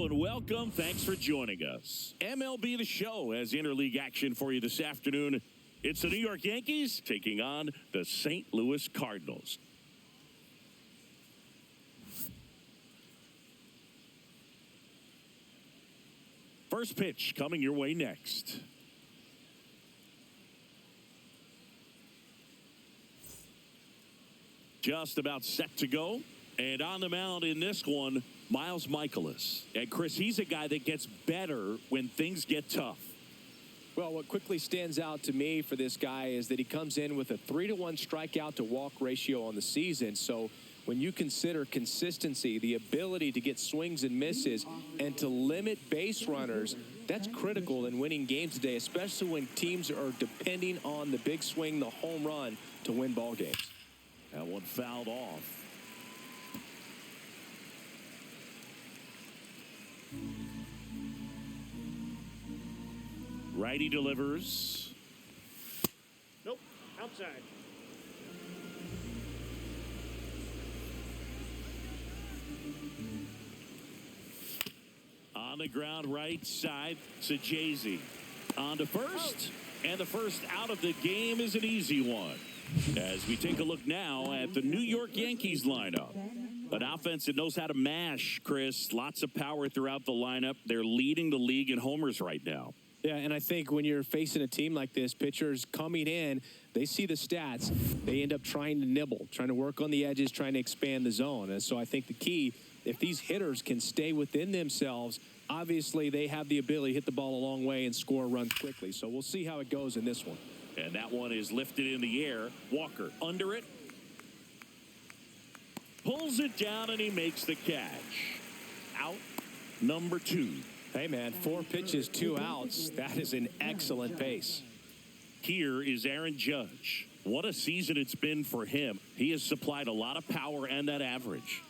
and welcome. Thanks for joining us. MLB The Show has interleague action for you this afternoon. It's the New York Yankees taking on the St. Louis Cardinals. First pitch coming your way next. Just about set to go. And on the mound in this one, Miles Michaelis. And Chris, he's a guy that gets better when things get tough. Well, what quickly stands out to me for this guy is that he comes in with a 3-to-1 strikeout to walk ratio on the season. So when you consider consistency, the ability to get swings and misses, and to limit base runners, that's critical in winning games today, especially when teams are depending on the big swing, the home run, to win ball games. That one fouled off. Righty delivers. Nope, outside. On the ground, right side, Sajazi. On to first, and the first out of the game is an easy one. As we take a look now at the New York Yankees lineup. An offense that knows how to mash, Chris. Lots of power throughout the lineup. They're leading the league in homers right now. Yeah, and I think when you're facing a team like this, pitchers coming in, they see the stats. They end up trying to nibble, trying to work on the edges, trying to expand the zone. And so I think the key, if these hitters can stay within themselves, obviously they have the ability to hit the ball a long way and score runs quickly. So we'll see how it goes in this one. And that one is lifted in the air. Walker under it. Pulls it down, and he makes the catch. Out number 2. Hey, man, 4 pitches, 2 outs. That is an excellent pace. Here is Aaron Judge. What a season it's been for him. He has supplied a lot of power and that average.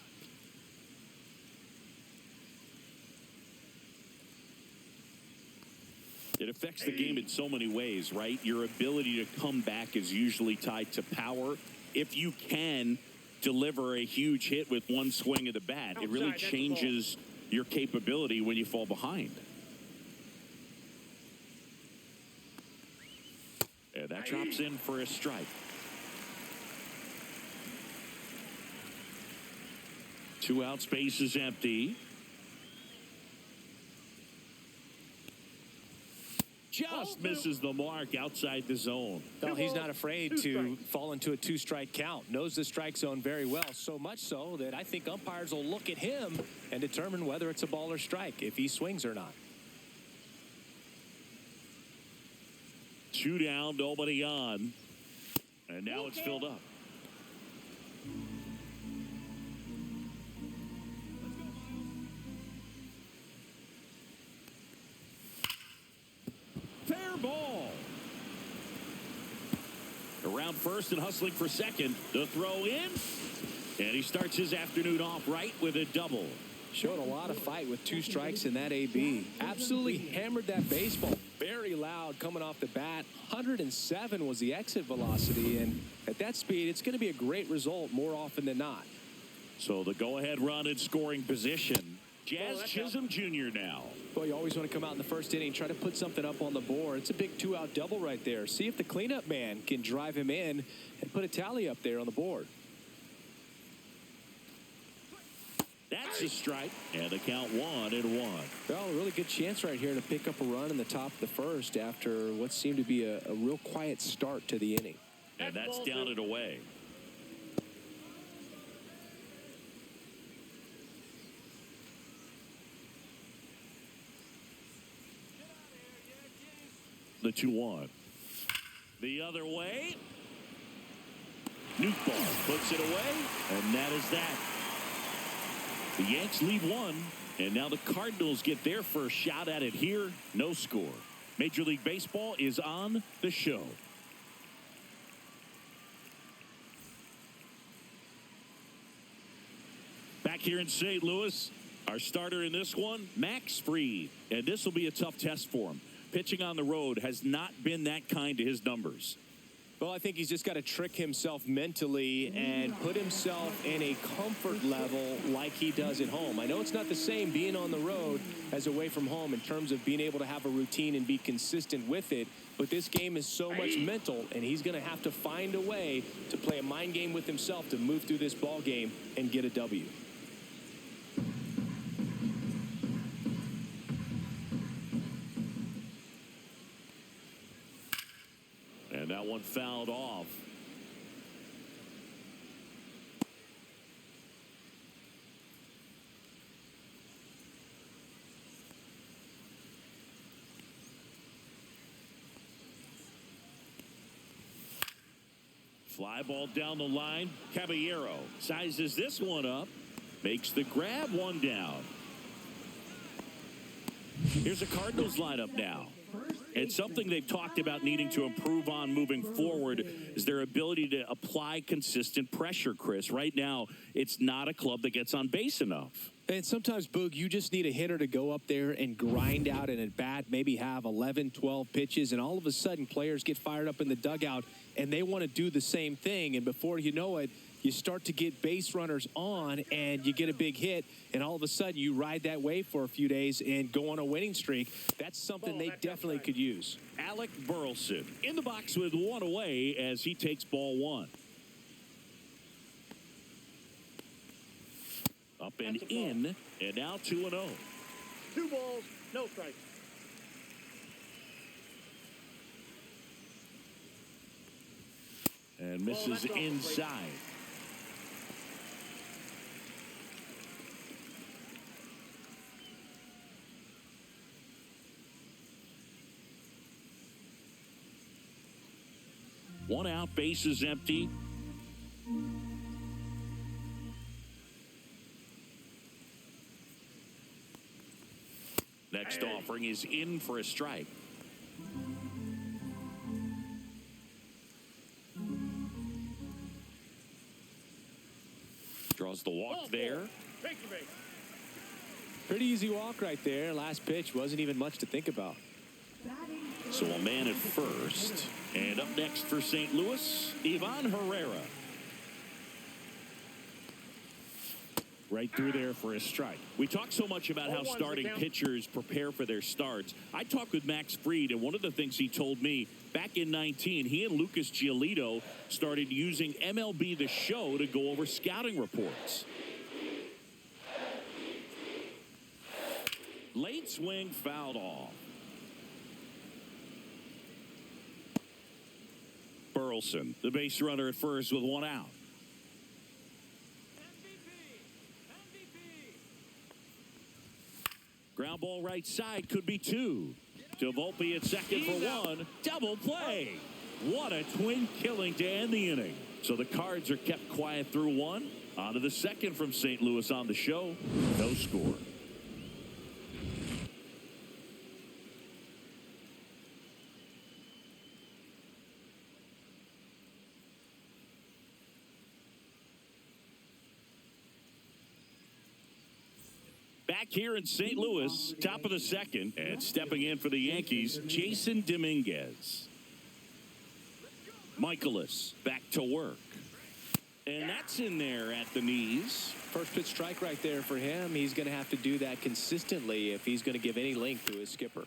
It affects the game in so many ways, right? Your ability to come back is usually tied to power. If you can deliver a huge hit with one swing of the bat, it really changes your capability when you fall behind. And that drops in for a strike. 2 out, space is empty. Just misses the mark outside the zone. Well, he's not afraid to fall into a 2-strike count. Knows the strike zone very well, so much so that I think umpires will look at him and determine whether it's a ball or strike, if he swings or not. 2 down, nobody on. And now it's filled up. Fair ball. Around first and hustling for second. The throw in. And he starts his afternoon off right with a double. Showed a lot of fight with 2 strikes in that AB. Absolutely hammered that baseball. Very loud coming off the bat. 107 was the exit velocity. And at that speed, it's going to be a great result more often than not. So the go-ahead run in scoring position. Jazz Chisholm Jr. now. Well, you always want to come out in the first inning, try to put something up on the board. It's a big 2-out double right there. See if the cleanup man can drive him in and put a tally up there on the board. That's a strike, and the count 1-1. Well, a really good chance right here to pick up a run in the top of the first after what seemed to be a real quiet start to the inning. And that's down and away. The 2-1. The other way. Newtball puts it away, and that is that. The Yanks lead 1, and now the Cardinals get their first shot at it here. No score. Major League Baseball is on the show. Back here in St. Louis, our starter in this one, Max Fried. And this will be a tough test for him. Pitching on the road has not been that kind to his numbers. Well, I think he's just got to trick himself mentally and put himself in a comfort level like he does at home. I know it's not the same being on the road as away from home in terms of being able to have a routine and be consistent with it, but this game is so much mental, and he's going to have to find a way to play a mind game with himself to move through this ball game and get a W. And that one fouled off. Fly ball down the line. Caballero sizes this one up. Makes the grab, one down. Here's a Cardinals lineup now. And something they've talked about needing to improve on moving forward is their ability to apply consistent pressure, Chris. Right now, it's not a club that gets on base enough. And sometimes, Boog, you just need a hitter to go up there and grind out an at-bat, maybe have 11, 12 pitches, and all of a sudden players get fired up in the dugout, and they want to do the same thing. And before you know it, you start to get base runners on, and you get a big hit, and all of a sudden you ride that wave for a few days and go on a winning streak. That's something they definitely could use. Alec Burleson in the box with one away as he takes ball one. Up and in, and now 2-0. 2 balls, no strikes. And misses inside. One out, base is empty. Next offering is in for a strike. Draws the walk there. Pretty easy walk right there. Last pitch wasn't even much to think about. So a man at first. And up next for St. Louis, Ivan Herrera. Right through there for a strike. We talk so much about how starting pitchers prepare for their starts. I talked with Max Fried, and one of the things he told me back in 19, he and Lucas Giolito started using MLB The Show to go over scouting reports. Late swing, fouled off. Burleson, the base runner at first with one out. Ground ball right side, could be two. To Volpe at second for one. Double play. What a twin killing to end the inning. So the Cards are kept quiet through one. On to the second from St. Louis on the show. No score. Back here in St. Louis, top of the second, and stepping in for the Yankees, Jason Dominguez. Michaelis back to work. And that's in there at the knees. First pitch strike right there for him. He's going to have to do that consistently if he's going to give any length to his skipper.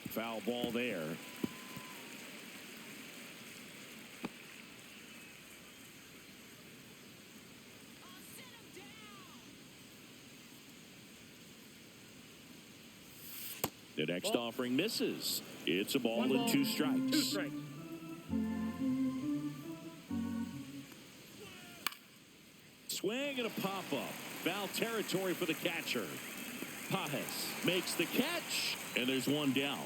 Foul ball there. The next offering misses. It's a ball and 2 strikes. 2 strikes. Swing and a pop-up. Foul territory for the catcher. Pajes makes the catch, and there's one down.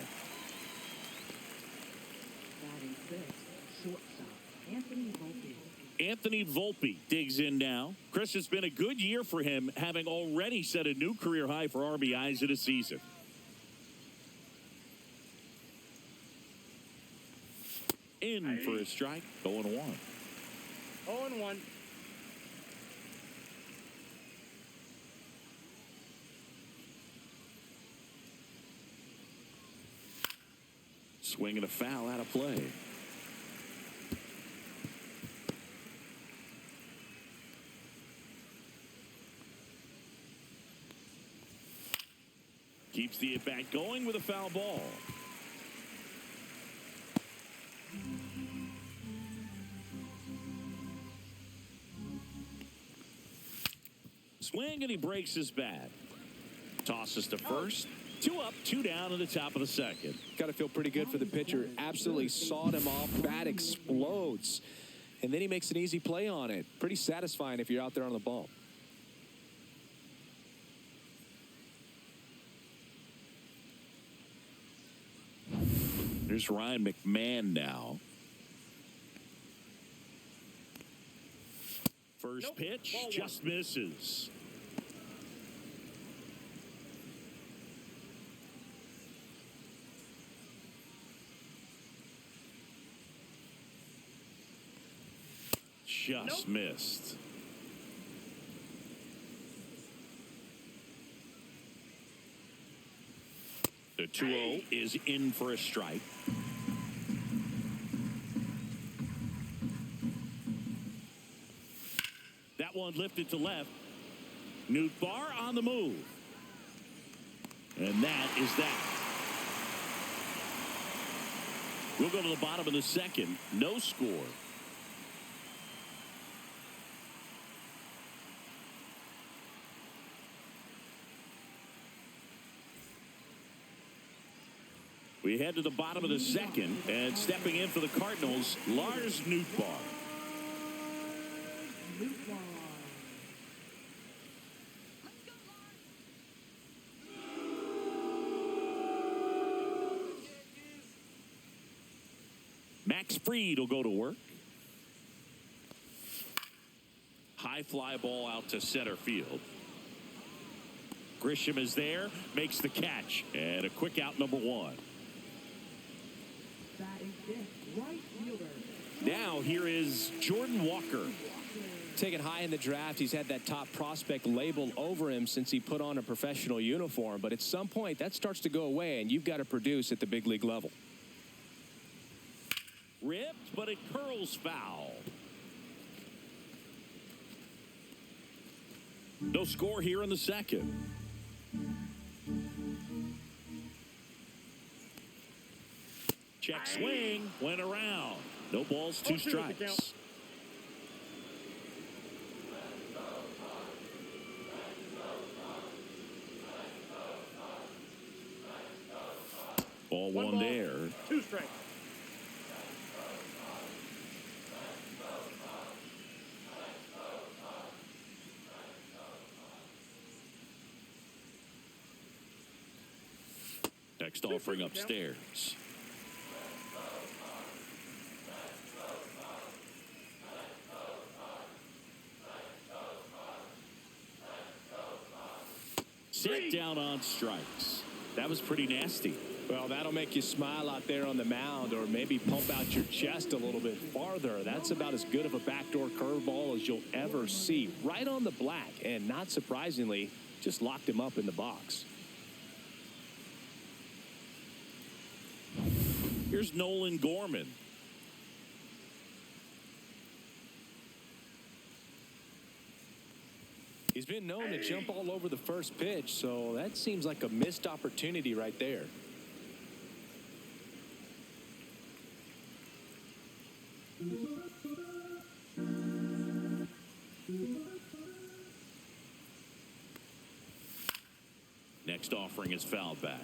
Anthony Volpe digs in now. Chris, it's been a good year for him, having already set a new career high for RBIs in a season. In for a strike, 0-1. 0-1. Swing and a foul out of play. Keeps the at-bat going with a foul ball. Swing, and he breaks his bat. Tosses to first. 2 up, 2 down in the top of the second. Got to feel pretty good for the pitcher. Absolutely sawed him off. Bat explodes. And then he makes an easy play on it. Pretty satisfying if you're out there on the bump. Here's Ryan McMahon now. First pitch just misses. Just missed. The 2-0 is in for a strike. That one lifted to left. Nootbaar on the move. And that is that. We'll go to the bottom of the second. No score. We head to the bottom of the second, and stepping in for the Cardinals, Lars Nootbaar. Max Fried will go to work. High fly ball out to center field. Grisham is there, makes the catch, and a quick out, number 1. Now here is Jordan Walker. Taken high in the draft, he's had that top prospect label over him since he put on a professional uniform. But at some point, that starts to go away, and you've got to produce at the big league level. Ripped, but it curls foul. No score here in the second. Check swing, went around. No balls, 2 strikes. Ball 1 there. 2 strikes. Next offering upstairs. Sit down on strikes. That was pretty nasty. Well, that'll make you smile out there on the mound, or maybe pump out your chest a little bit farther. That's about as good of a backdoor curveball as you'll ever see. Right on the black, and not surprisingly, just locked him up in the box. Here's Nolan Gorman. He's been known to jump all over the first pitch, so that seems like a missed opportunity right there. Next offering is fouled back.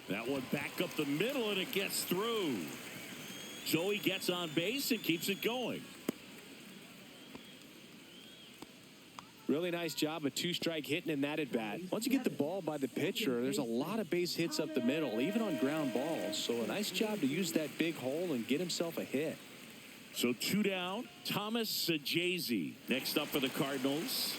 That one back up the middle, and it gets through. So he gets on base and keeps it going. Really nice job of 2-strike hitting in that at bat. Once you get the ball by the pitcher, there's a lot of base hits up the middle, even on ground balls. So a nice job to use that big hole and get himself a hit. So 2 down. Thomas Sajazi next up for the Cardinals.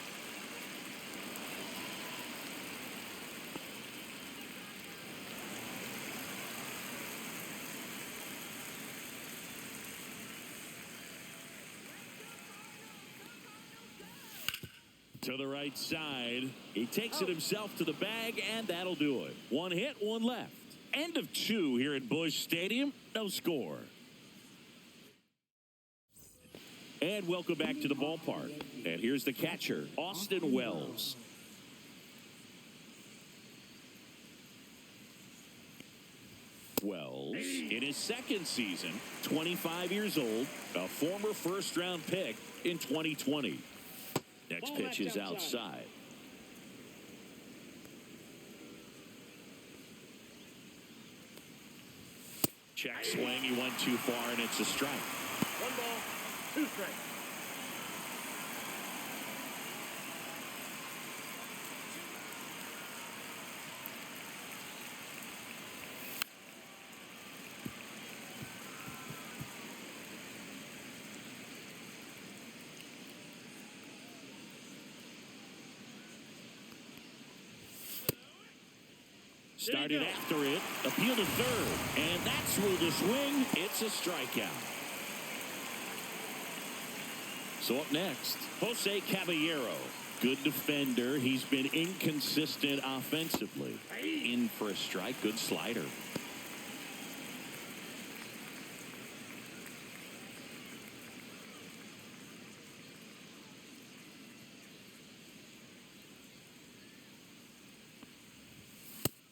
To the right side. He takes it himself to the bag, and that'll do it. One hit, one left. End of two here at Busch Stadium. No score. And welcome back to the ballpark. And here's the catcher, Austin Wells. Wells, in his second season, 25 years old, a former first-round pick in 2020. Next pitch is outside. Check swing. He went too far, and it's a strike. 1 ball, 2 strikes. Started after it, appeal to third, and that's ruled a swing. It's a strikeout. So up next, Jose Caballero. Good defender. He's been inconsistent offensively. In for a strike. Good slider.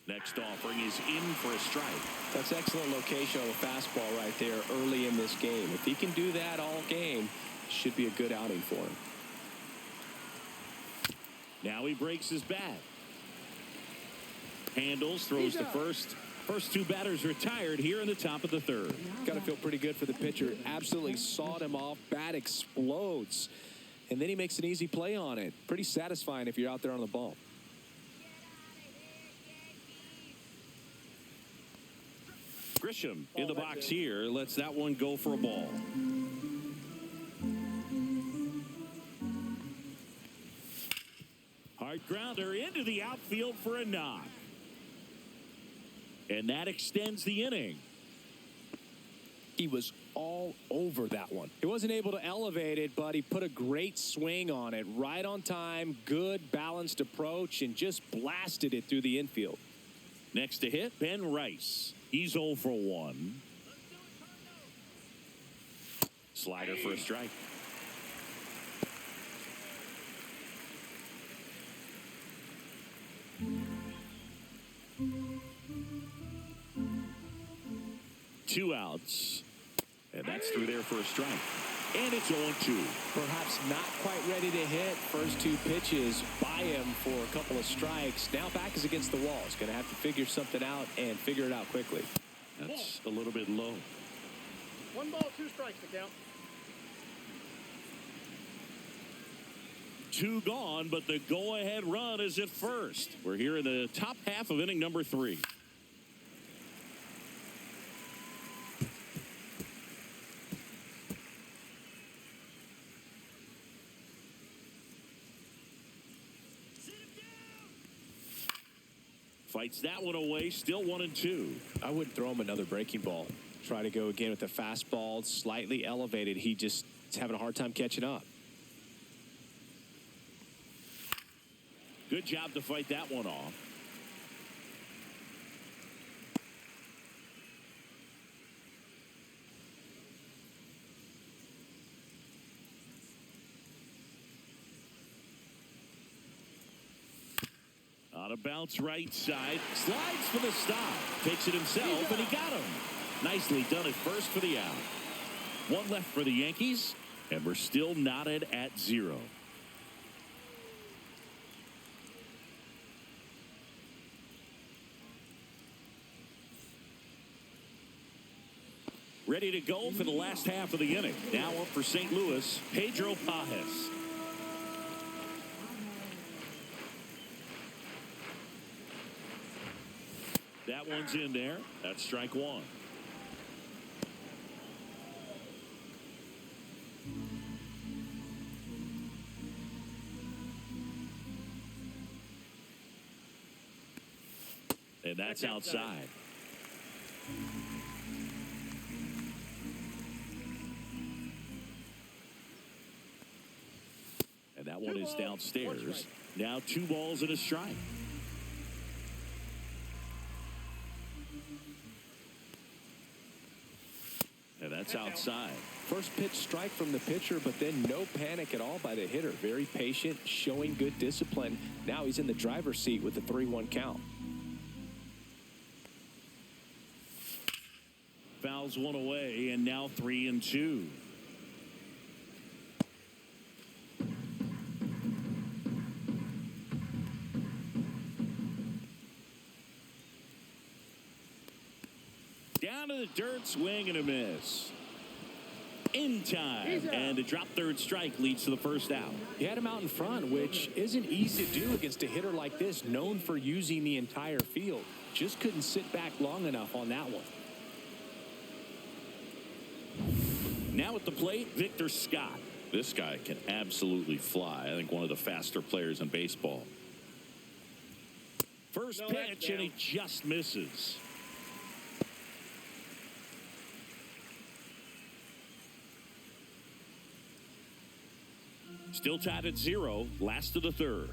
Next offering is in for a strike. That's excellent location on the fastball right there early in this game. If he can do that all game, should be a good outing for him. Now he breaks his bat. Handles, throws to first. First two batters retired here in the top of the third. Got to feel pretty good for the pitcher. Absolutely sawed him off. Bat explodes. And then he makes an easy play on it. Pretty satisfying if you're out there on the ball. Grisham in the box here. Lets that one go for a ball. Hard grounder into the outfield for a knock. And that extends the inning. He was all over that one. He wasn't able to elevate it, but he put a great swing on it. Right on time, good balanced approach, and just blasted it through the infield. Next to hit, Ben Rice. He's 0 for 1. Slider for a strike. Two outs. And that's through there for a strike. And it's 0-2. Perhaps not quite ready to hit. First two pitches by him for a couple of strikes. Now back is against the wall. He's going to have to figure something out and figure it out quickly. That's a little bit low. 1 ball, 2 strikes to count. 2 gone, but the go-ahead run is at first. We're here in the top half of inning number 3. Fights that one away, still 1-2. I wouldn't throw him another breaking ball. Try to go again with the fastball, slightly elevated. He just is having a hard time catching up. Good job to fight that one off. On a bounce right side. Slides for the stop. Takes it himself, and he got him. Nicely done at first for the out. One left for the Yankees, and we're still knotted at 0. Ready to go for the last half of the inning. Now up for St. Louis, Pedro Pajes. That one's in there. That's strike 1. And that's outside. And that one is Missed downstairs. Now 2 balls and a strike. And that's outside. First pitch strike from the pitcher, but then no panic at all by the hitter. Very patient, showing good discipline. Now he's in the driver's seat with the 3-1 count. Fouls one away, and now 3-2. Down to the dirt, swing and a miss. In time, and the drop third strike leads to the first out. He had him out in front, which isn't easy to do against a hitter like this, known for using the entire field. Just couldn't sit back long enough on that one. Now at the plate, Victor Scott. This guy can absolutely fly. I think one of the faster players in baseball. First pitch, and he just misses. Still tied at 0, last of the third.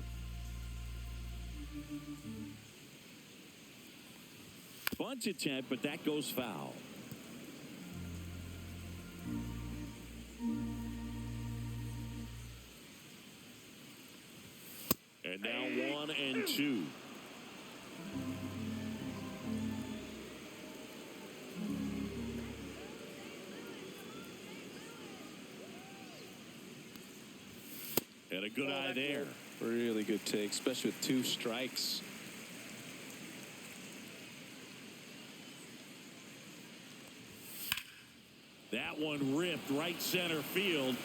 Bunt attempt, but that goes foul. And now 1-2. And a good eye there. Really good take, especially with 2 strikes. That one ripped right center field.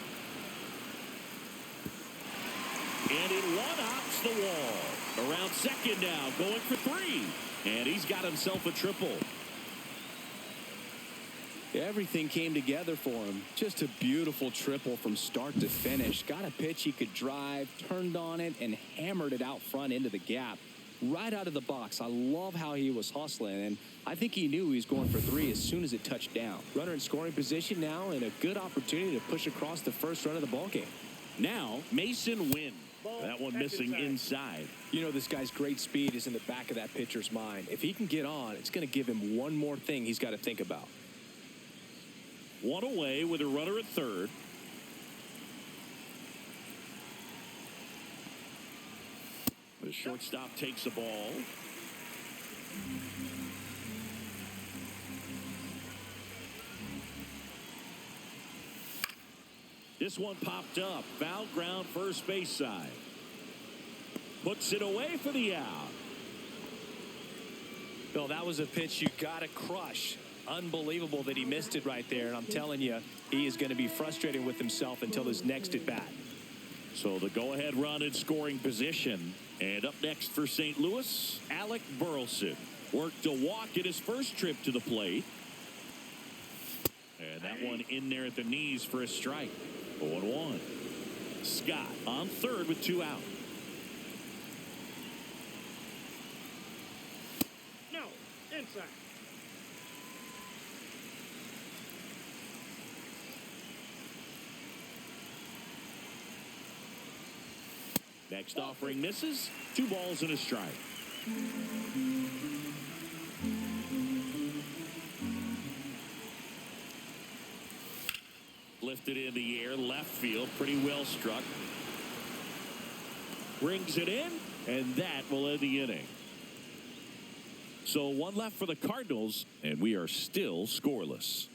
And it one-hops the wall. Around second now, going for 3. And he's got himself a triple. Everything came together for him. Just a beautiful triple from start to finish. Got a pitch he could drive, turned on it, and hammered it out front into the gap. Right out of the box. I love how he was hustling, and I think he knew he was going for 3 as soon as it touched down. Runner in scoring position now, and a good opportunity to push across the first run of the ballgame. Now, Mason Wynn. That one missing inside. You know, this guy's great speed is in the back of that pitcher's mind. If he can get on, it's going to give him one more thing he's got to think about. 1 away with a runner at third. The shortstop takes the ball. This one popped up. Foul ground, first base side. Puts it away for the out. Bill, that was a pitch you got to crush. Unbelievable that he missed it right there. And I'm telling you, he is going to be frustrated with himself until his next at bat. So the go-ahead run in scoring position. And up next for St. Louis, Alec Burleson. Worked a walk in his first trip to the plate. And that one in there at the knees for a strike. 0-1. Scott on third with 2 out. No, inside. Next offering misses. 2 balls and a strike. Lifted in the air, left field, pretty well struck. Brings it in, and that will end the inning. So 1 left for the Cardinals, and we are still scoreless.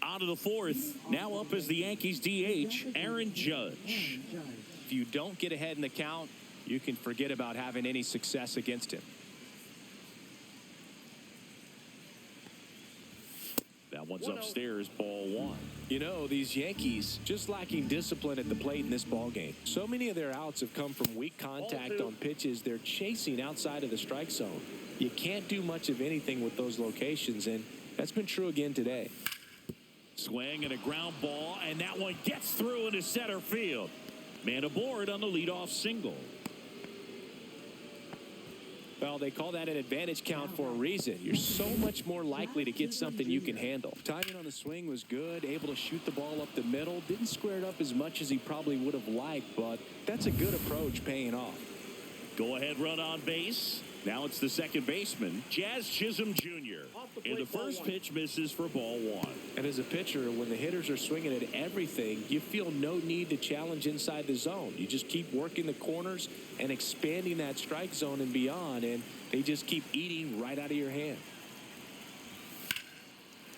Out of the fourth, now up as the Yankees DH, Aaron Judge. If you don't get ahead in the count, you can forget about having any success against him. That one's upstairs, ball 1. You know, these Yankees just lacking discipline at the plate in this ballgame. So many of their outs have come from weak contact on pitches they're chasing outside of the strike zone. You can't do much of anything with those locations, and that's been true again today. Swing and a ground ball, and that one gets through into center field. Man aboard on the leadoff single. Well, they call that an advantage count for a reason. You're so much more likely to get something you can handle. Timing on the swing was good, able to shoot the ball up the middle. Didn't square it up as much as he probably would have liked, but that's a good approach paying off. Go ahead run on base. Now it's the second baseman, Jazz Chisholm Jr. And the first pitch misses for ball one. And as a pitcher, when the hitters are swinging at everything, you feel no need to challenge inside the zone. You just keep working the corners and expanding that strike zone and beyond, and they just keep eating right out of your hand.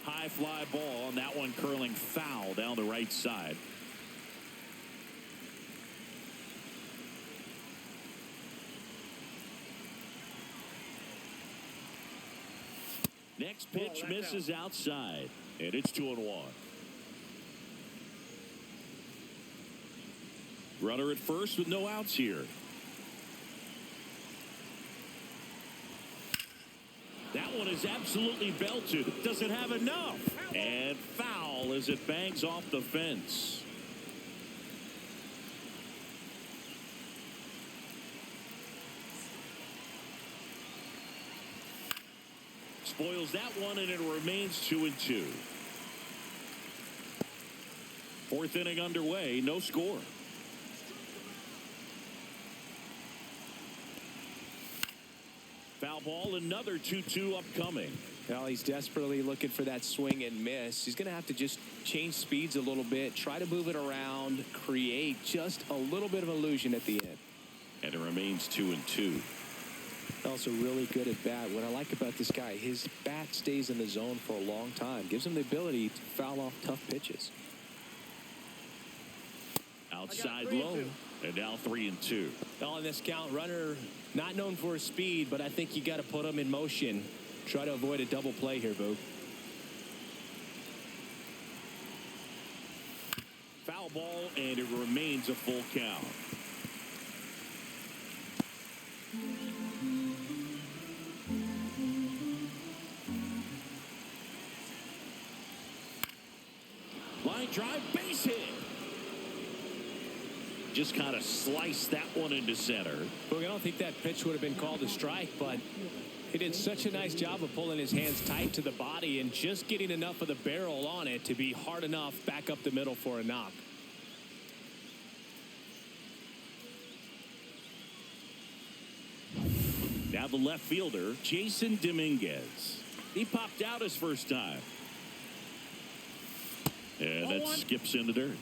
High fly ball, and that one curling foul down the right side. Next pitch misses outside, and it's 2-1. Runner at first with no outs here. That one is absolutely belted. Doesn't have enough. And foul as it bangs off the fence. Spoils that one, and it remains 2-2. Fourth inning underway, no score. Foul ball, another 2-2 upcoming. Well, he's desperately looking for that swing and miss. He's going to have to just change speeds a little bit, try to move it around, create just a little bit of illusion at the end. And it remains 2-2. Also really good at bat. What I like about this guy, his bat stays in the zone for a long time. Gives him the ability to foul off tough pitches. Outside low, and now 3-2. Well, in this count, runner not known for his speed, but I think you got to put him in motion. Try to avoid a double play here, Boog. Foul ball, and it remains a full count. Line drive, base hit. Just kind of sliced that one into center. Well, I don't think that pitch would have been called a strike, but he did such a nice job of pulling his hands tight to the body and just getting enough of the barrel on it to be hard enough back up the middle for a knock. Now the left fielder, Jason Dominguez. He popped out his first time. And that skips in the dirt.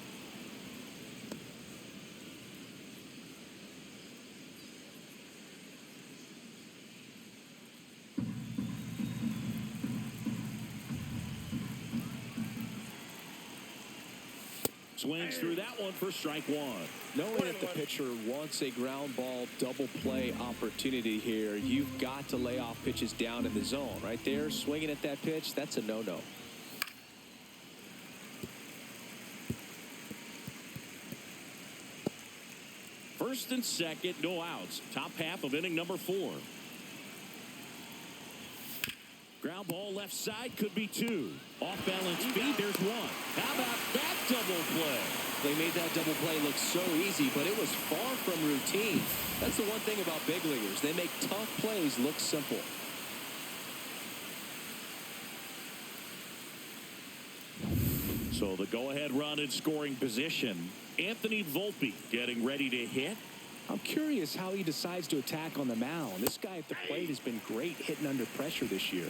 Swings through that one for strike one. Knowing that the pitcher wants a ground ball double play opportunity here, you've got to lay off pitches down in the zone. Right there, swinging at that pitch, that's a no-no. First and second, no outs. Top half of inning number 4. Ground ball left side, could be 2. Off balance feed, there's 1. How about that double play? They made that double play look so easy, but it was far from routine. That's the one thing about big leaguers. They make tough plays look simple. So the go-ahead run in scoring position. Anthony Volpe getting ready to hit. I'm curious how he decides to attack on the mound. This guy at the plate has been great hitting under pressure this year.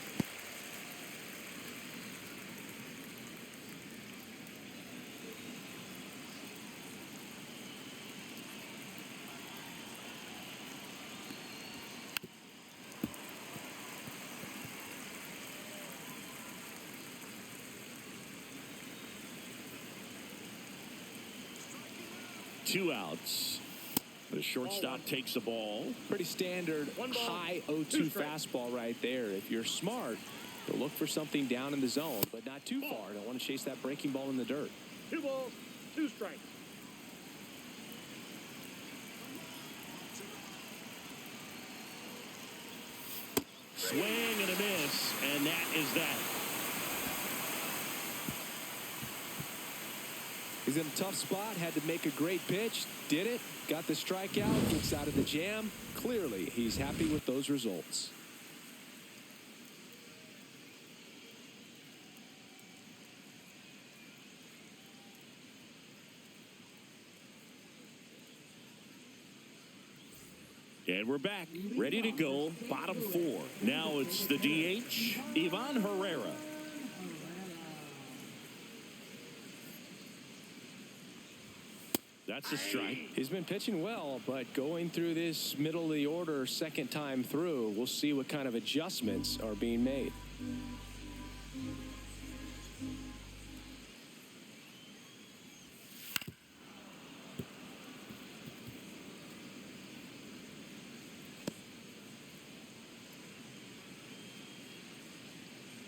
Two outs. The shortstop takes the ball. Pretty standard high 0-2 fastball right there. If you're smart, you'll look for something down in the zone, but not too far. Don't want to chase that breaking ball in the dirt. 2 balls, 2 strikes. Swing and a miss, and that is that. He's in a tough spot, had to make a great pitch, did it, got the strikeout, gets out of the jam. Clearly, he's happy with those results. And we're back, ready to go, bottom four. Now it's the DH, Ivan Herrera. That's a strike. He's been pitching well, but going through this middle of the order second time through, we'll see what kind of adjustments are being made.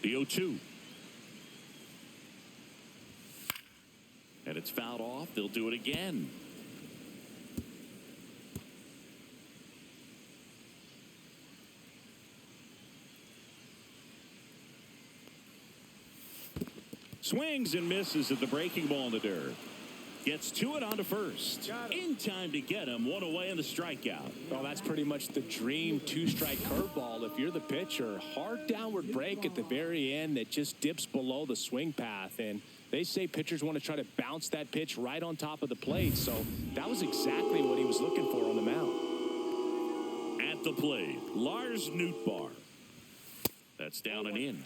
The 0-2. And it's fouled off. They'll do it again. Swings and misses at the breaking ball in the dirt. Gets to it onto first. In time to get him. One away in the strikeout. Well, that's pretty much the dream two-strike curveball. If you're the pitcher, hard downward break at the very end that just dips below the swing path. And they say pitchers want to try to bounce that pitch right on top of the plate. So that was exactly what he was looking for on the mound. At the plate, Lars Nootbaar. That's down and in.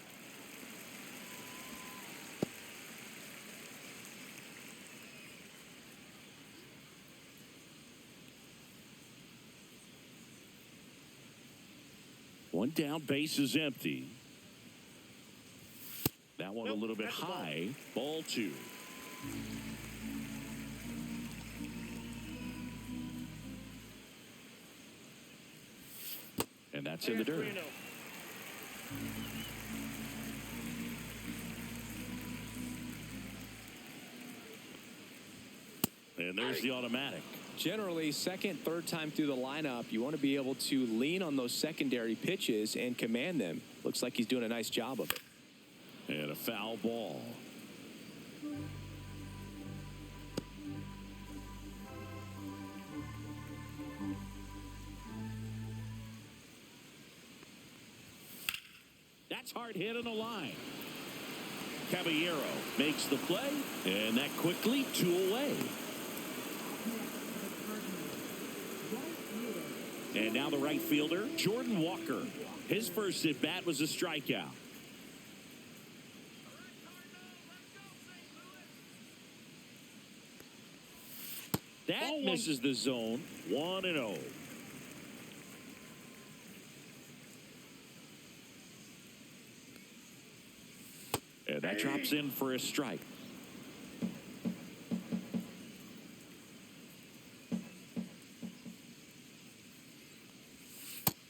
One down, base is empty. That one a little bit high. Ball two. And that's in the dirt. And there's the automatic. Generally, second, third time through the lineup, you want to be able to lean on those secondary pitches and command them. Looks like he's doing a nice job of it. And a foul ball. That's hard hit on the line. Caballero makes the play, and that quickly 2 away. And now the right fielder, Jordan Walker. His first at bat was a strikeout. That misses the zone. 1-0. And that drops in for a strike.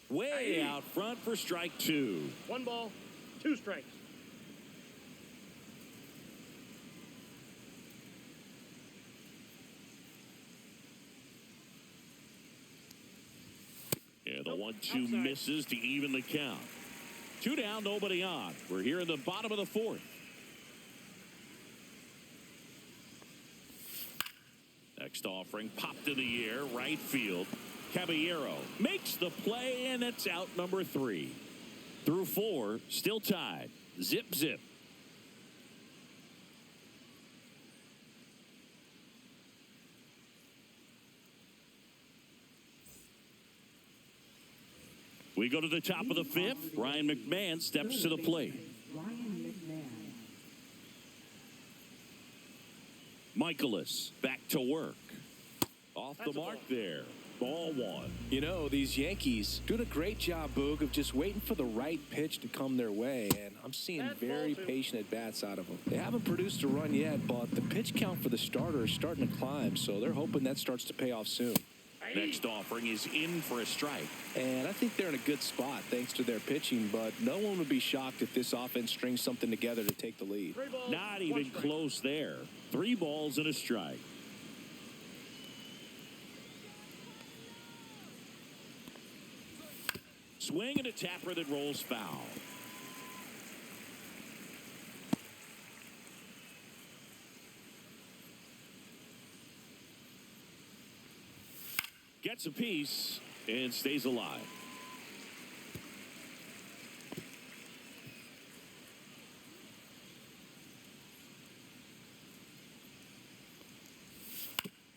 Way out front for strike two. 1 ball, 2 strikes. Yeah, the 1-2 misses to even the count. 2 down, nobody on. We're here in the bottom of the fourth. Next offering popped in the air, right field. Caballero makes the play, and it's out number 3. Through 4, still tied. Zip, zip. We go to the top of the 5th. Ryan McMahon steps to the plate. Michaelis back to work. Off the mark there. Ball 1. You know, these Yankees doing a great job, Boog, of just waiting for the right pitch to come their way, and I'm seeing very patient at-bats out of them. They haven't produced a run yet, but the pitch count for the starter is starting to climb, so they're hoping that starts to pay off soon. Next offering is in for a strike. And I think they're in a good spot thanks to their pitching, but no one would be shocked if this offense strings something together to take the lead. Not even close there. 3 balls and a strike. Swing and a tapper that rolls foul. Gets a piece and stays alive.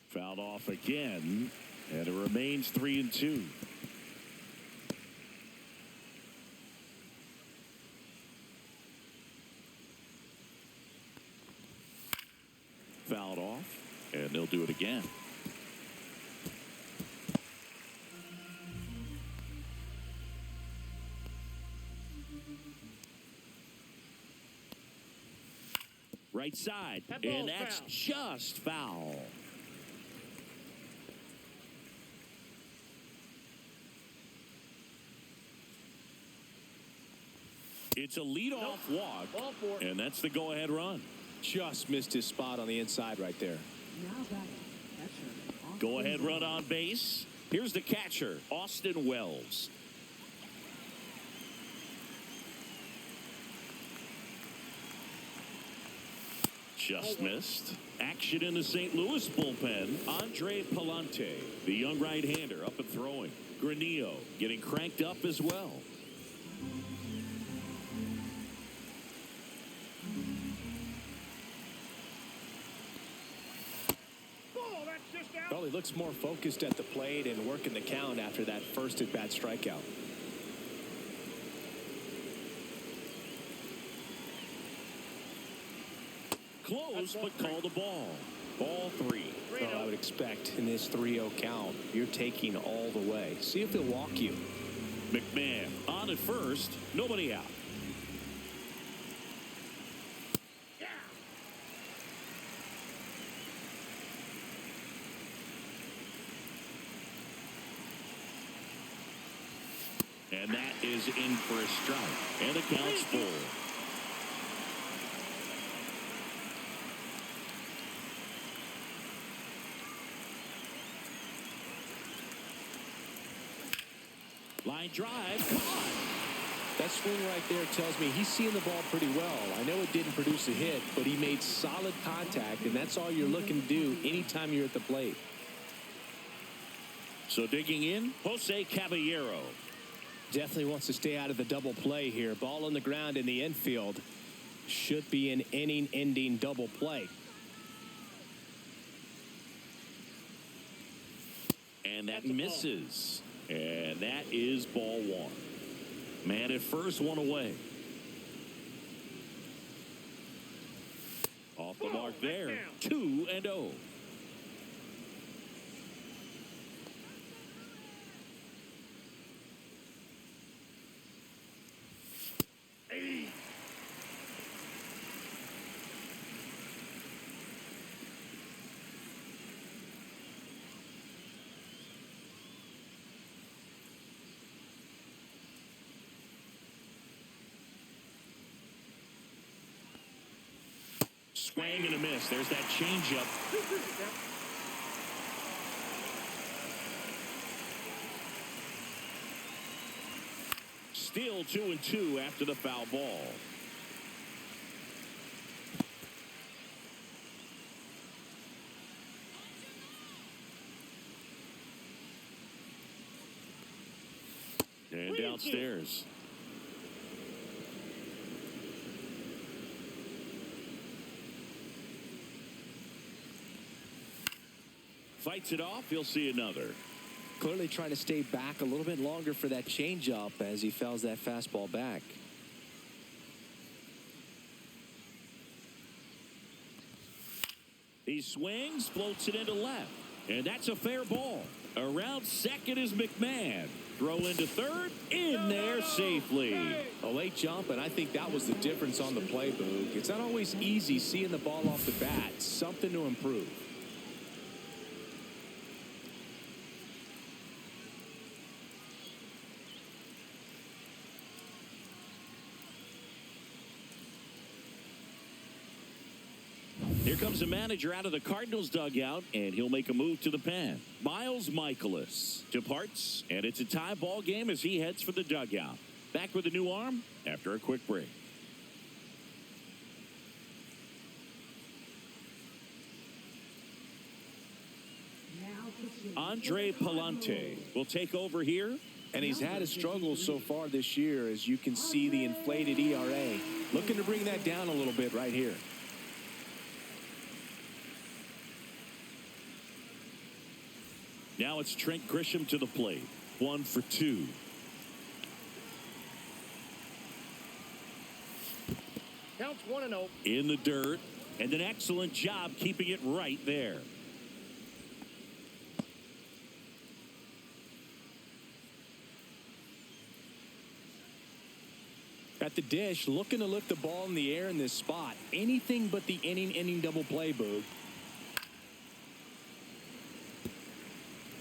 Fouled off again, and it remains 3-2. Fouled off, and they'll do it again. Right side, and that's just foul. It's a leadoff walk, and that's the go-ahead run. Just missed his spot on the inside right there. Go-ahead run on base. Here's the catcher, Austin Wells. Just missed. Action in the St. Louis bullpen. Andre Palante, the young right-hander, up and throwing. Granillo getting cranked up as well. Well, he looks more focused at the plate and working the count after that first at-bat strikeout. Close, but called a ball. Ball 3. Well, I would expect in this 3-0 count, you're taking all the way. See if he'll walk you. McMahon on at first. Nobody out. And that is in for a strike. And the count's full. Line drive. Come on. That swing right there tells me he's seeing the ball pretty well. I know it didn't produce a hit, but he made solid contact, and that's all you're looking to do anytime you're at the plate. So digging in, Jose Caballero. Definitely wants to stay out of the double play here. Ball on the ground in the infield. Should be an inning-ending double play. And that misses. And that is ball 1. Man at first, one away. Off the mark there. 2-0. Swing and a miss. There's that changeup. Still 2-2 after the foul ball. And downstairs. Fights it off. He'll see another. Clearly trying to stay back a little bit longer for that changeup as he fouls that fastball back. He swings, floats it into left. And that's a fair ball. Around second is McMahon. Throw into third. In there safely. A late jump, and I think that was the difference on the play, Boog. It's not always easy seeing the ball off the bat. Something to improve. Here comes the manager out of the Cardinals dugout, and he'll make a move to the pen. Miles Michaelis departs, and it's a tie ball game as he heads for the dugout. Back with a new arm after a quick break. Andre Palante will take over here. And he's had his struggles so far this year, as you can see the inflated ERA. Looking to bring that down a little bit right here. Now it's Trent Grisham to the plate. 1 for 2. Counts 1-0. In the dirt, and an excellent job keeping it right there. At the dish, looking to lift the ball in the air in this spot. Anything but the inning double play, Boog.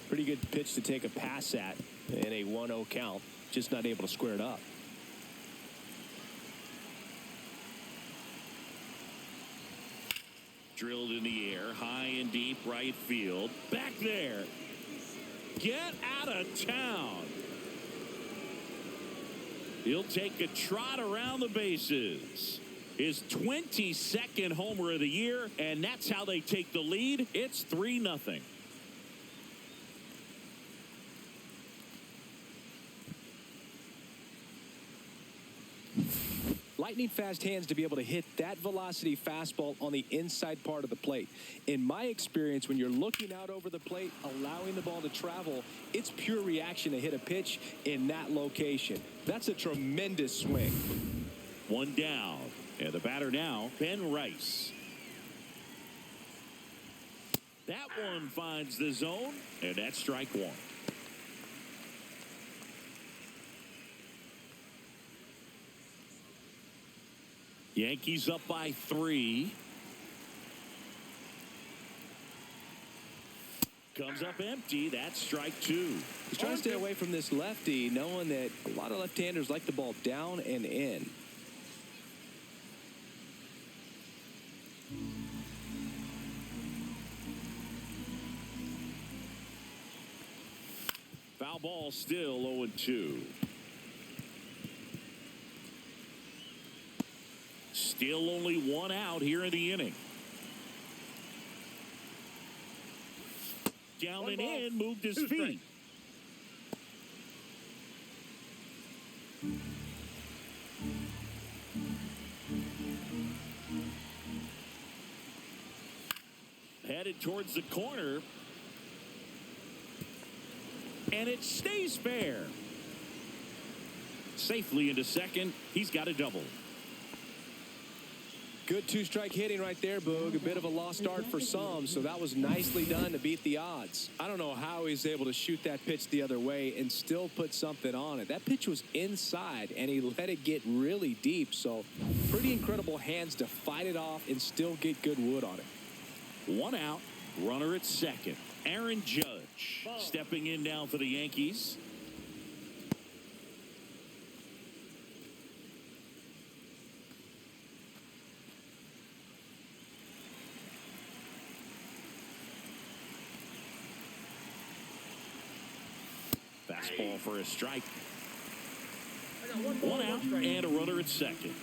Pretty good pitch to take a pass at in a 1-0 count. Just not able to square it up. Drilled in the air, high and deep right field. Back there. Get out of town. He'll take a trot around the bases. His 22nd homer of the year, and that's how they take the lead. It's 3-0. Lightning fast hands to be able to hit that velocity fastball on the inside part of the plate. In my experience, when you're looking out over the plate, allowing the ball to travel, it's pure reaction to hit a pitch in that location. That's a tremendous swing. 1 down. And the batter now, Ben Rice. That one finds the zone, and that's strike 1. Yankees up by 3. Comes up empty. That's strike 2. He's trying to stay away from this lefty, knowing that a lot of left-handers like the ball down and in. Foul ball, still 0-2. Still only 1 out here in the inning. Down and in, moved his feet. Headed towards the corner. And it stays fair. Safely into second. He's got a double. Good 2-strike hitting right there, Boog. A bit of a lost start for some, so that was nicely done to beat the odds. I don't know how he's able to shoot that pitch the other way and still put something on it. That pitch was inside, and he let it get really deep, so pretty incredible hands to fight it off and still get good wood on it. 1 out, runner at second. Aaron Judge stepping in now for the Yankees. Fastball for a strike. 1 out and a runner at second.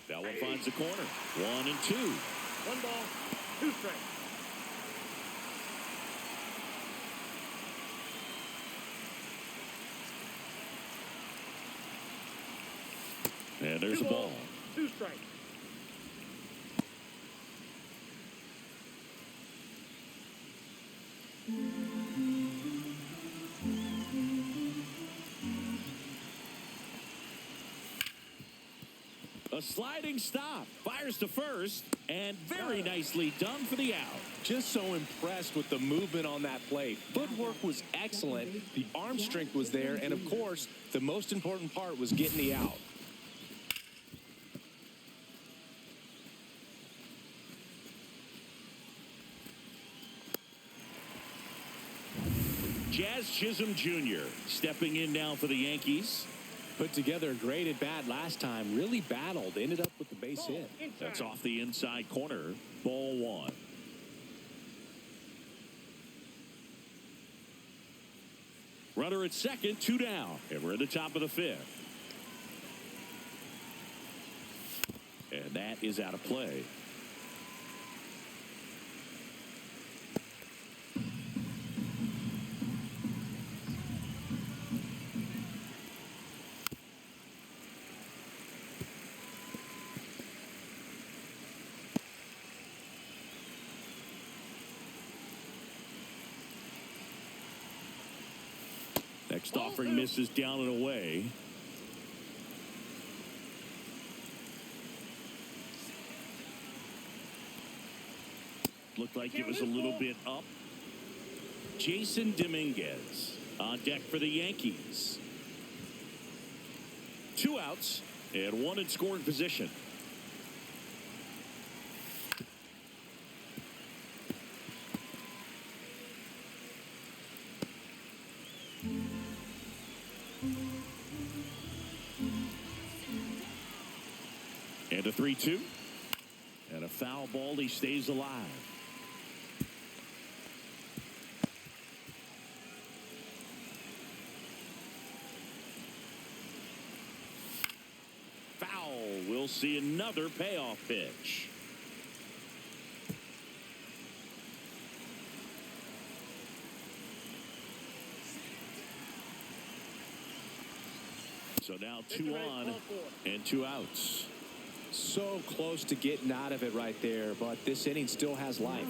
That one finds the corner. 1 and 2. 1 ball, 2 strikes. And there's a ball. 2 strikes. A sliding stop. Fires to first. And very nicely done for the out. Just so impressed with the movement on that play. Footwork was excellent. The arm strength was there. And, of course, the most important part was getting the out. Jazz Chisholm Jr. stepping in now for the Yankees. Put together a great at-bat last time. Really battled. Ended up with the base hit. That's off the inside corner. Ball 1. Runner at second, 2 down. And we're at the top of the 5th. And that is out of play. Next offering misses down and away. Looked like it was a little bit up. Jason Dominguez on deck for the Yankees. 2 outs and 1 in scoring position. And a 3-2. And a foul ball. He stays alive. Foul. We'll see another payoff pitch. So now 2 on and 2 outs. So close to getting out of it right there, but this inning still has life.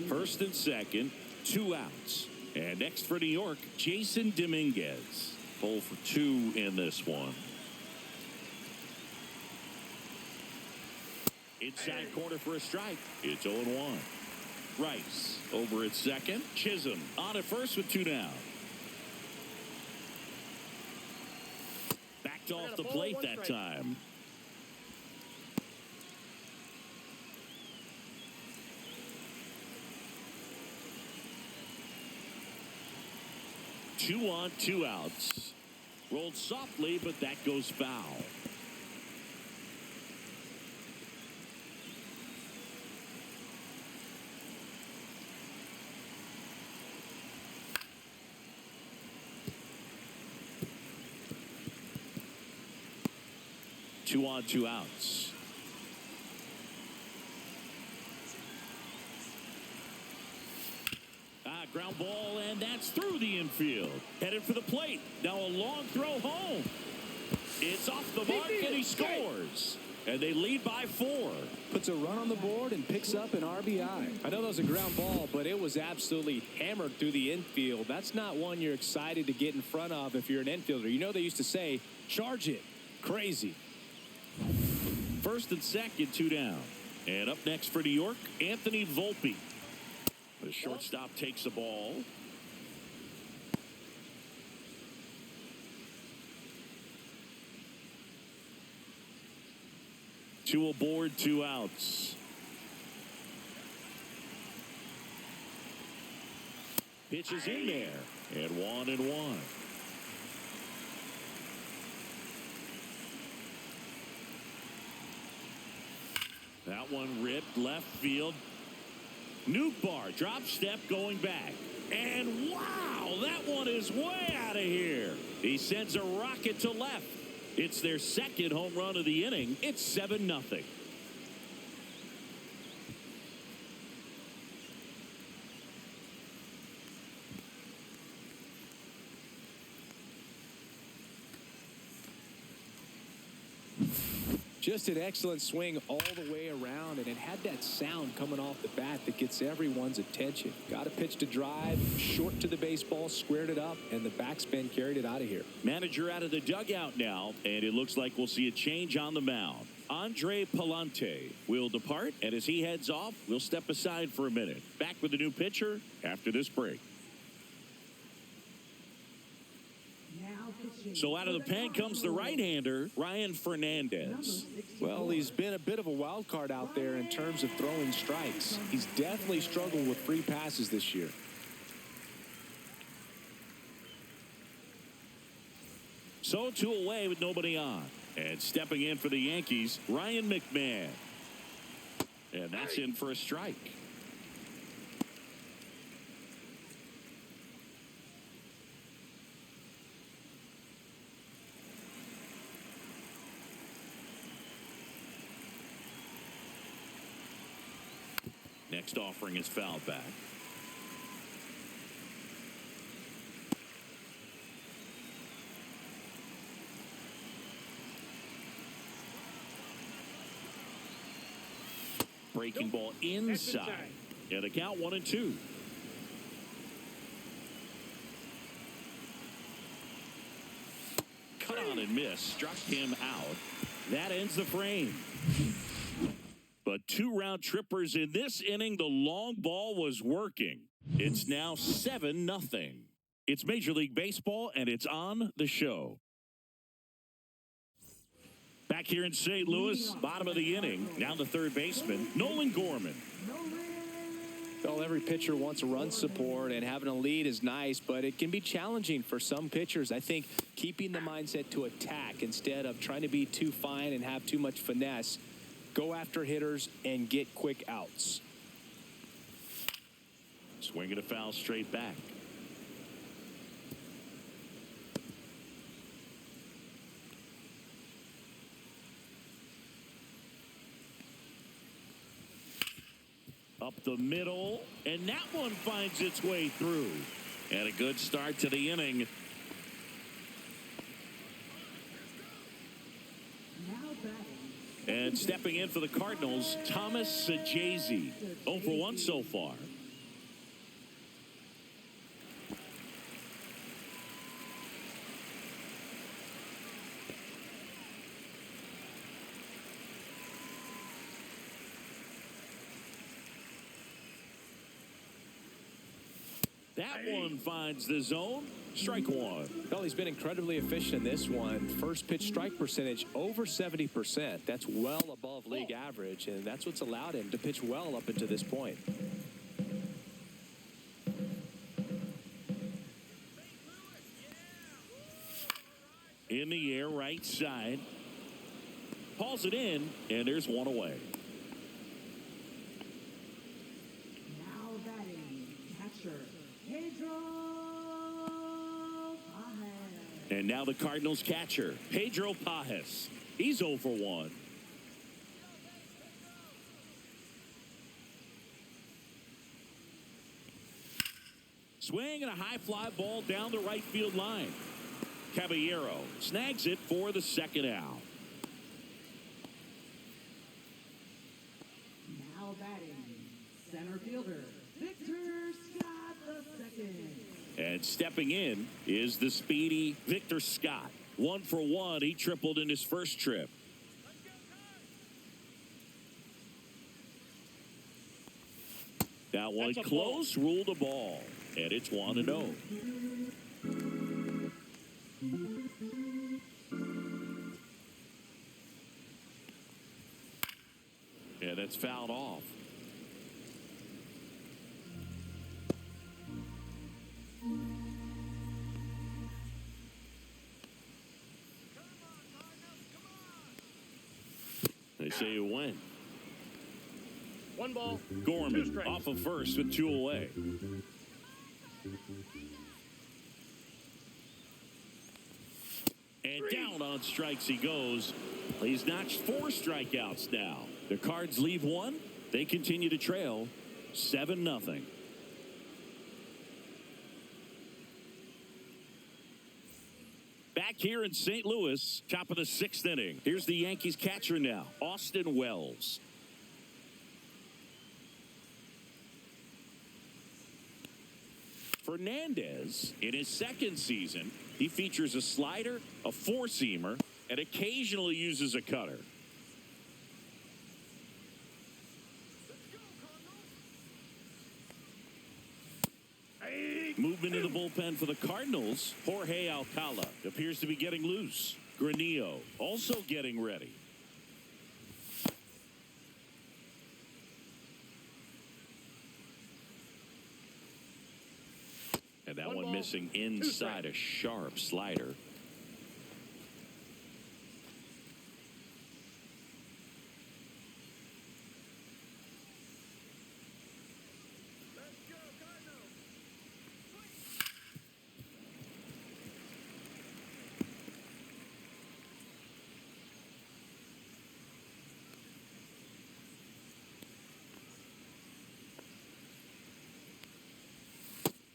First and second, 2 outs. And next for New York, Jason Dominguez. 0 for 2 in this one. Inside corner for a strike. It's 0-1. Rice over at second. Chisholm on at first with 2 down. Backed off the plate that time. Two on, 2 outs. Rolled softly, but that goes foul. Two on, 2 outs. Ground ball, and that's through the infield. Headed for the plate. Now a long throw home. It's off the mark, and he scores. And they lead by 4. Puts a run on the board and picks up an RBI. I know that was a ground ball, but it was absolutely hammered through the infield. That's not one you're excited to get in front of if you're an infielder. You know they used to say, charge it. Crazy. First and second, 2 down. And up next for New York, Anthony Volpe. The shortstop takes the ball. Two aboard, 2 outs. Pitch is in there. And 1-1. That one ripped left field. Nootbaar drop step going back. And wow, that one is way out of here. He sends a rocket to left. It's their second home run of the inning. It's 7-0. Just an excellent swing all the way around, and it had that sound coming off the bat that gets everyone's attention. Got a pitch to drive, short to the baseball, squared it up, and the backspin carried it out of here. Manager out of the dugout now, and it looks like we'll see a change on the mound. Andre Palante will depart, and as he heads off, we'll step aside for a minute. Back with the new pitcher after this break. So out of the pen comes the right-hander, Ryan Fernandez. Well, he's been a bit of a wild card out there in terms of throwing strikes. He's definitely struggled with free passes this year. So 2 away with nobody on. And stepping in for the Yankees, Ryan McMahon. And that's in for a strike. Next offering is fouled back. Breaking ball inside. And a count 1-2. on and miss. Struck him out. That ends the frame. But 2 round trippers in this inning. The long ball was working. It's now 7-0. It's Major League Baseball, and it's on the show. Back here in St. Louis, bottom of the inning. Now the third baseman, Nolan Gorman. Well, every pitcher wants run support, and having a lead is nice, but it can be challenging for some pitchers. I think keeping the mindset to attack instead of trying to be too fine and have too much finesse, go after hitters and get quick outs. Swinging a foul straight back. Up the middle, and that one finds its way through. And a good start to the inning. And stepping in for the Cardinals, Thomas Sajazi. 0 for 1 so far. That one finds the zone. Strike one. Well, he's been incredibly efficient in this one. First pitch strike percentage over 70%. That's well above league average, and that's what's allowed him to pitch well up until this point. In the air, right side. Hauls it in, and there's one away. Now batting, catcher, Pedro Pajes. And now the Cardinals catcher, Pedro Pajes. He's 0 for 1. Swing and a high fly ball down the right field line. Caballero snags it for the second out. Now batting, center fielder, Victor Scott II. And stepping in is the speedy Victor Scott. 1 for 1. He tripled in his first trip. That one close, ruled a ball. And it's 1-0. Yeah, that's fouled off. They say you win. 1 ball. 2 Gorman strikes. off of first with 2 away. And down on strikes he goes. He's notched 4 strikeouts now. The Cards leave 1. They continue to trail 7-0. Back here in St. Louis, top of the 6th inning. Here's the Yankees catcher now, Austin Wells. Fernandez, in his second season, he features a slider, a four-seamer, and occasionally uses a cutter. Movement in the bullpen for the Cardinals. Jorge Alcala appears to be getting loose. Granillo also getting ready. And that one missing inside a sharp slider.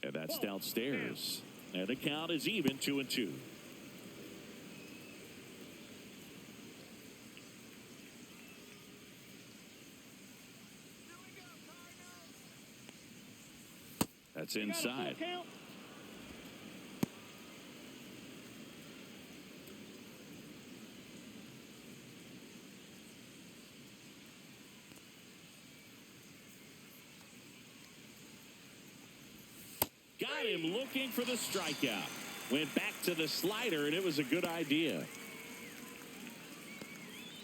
And that's downstairs. And the count is even, 2-2. That's inside. Had him looking for the strikeout. Went back to the slider, and it was a good idea.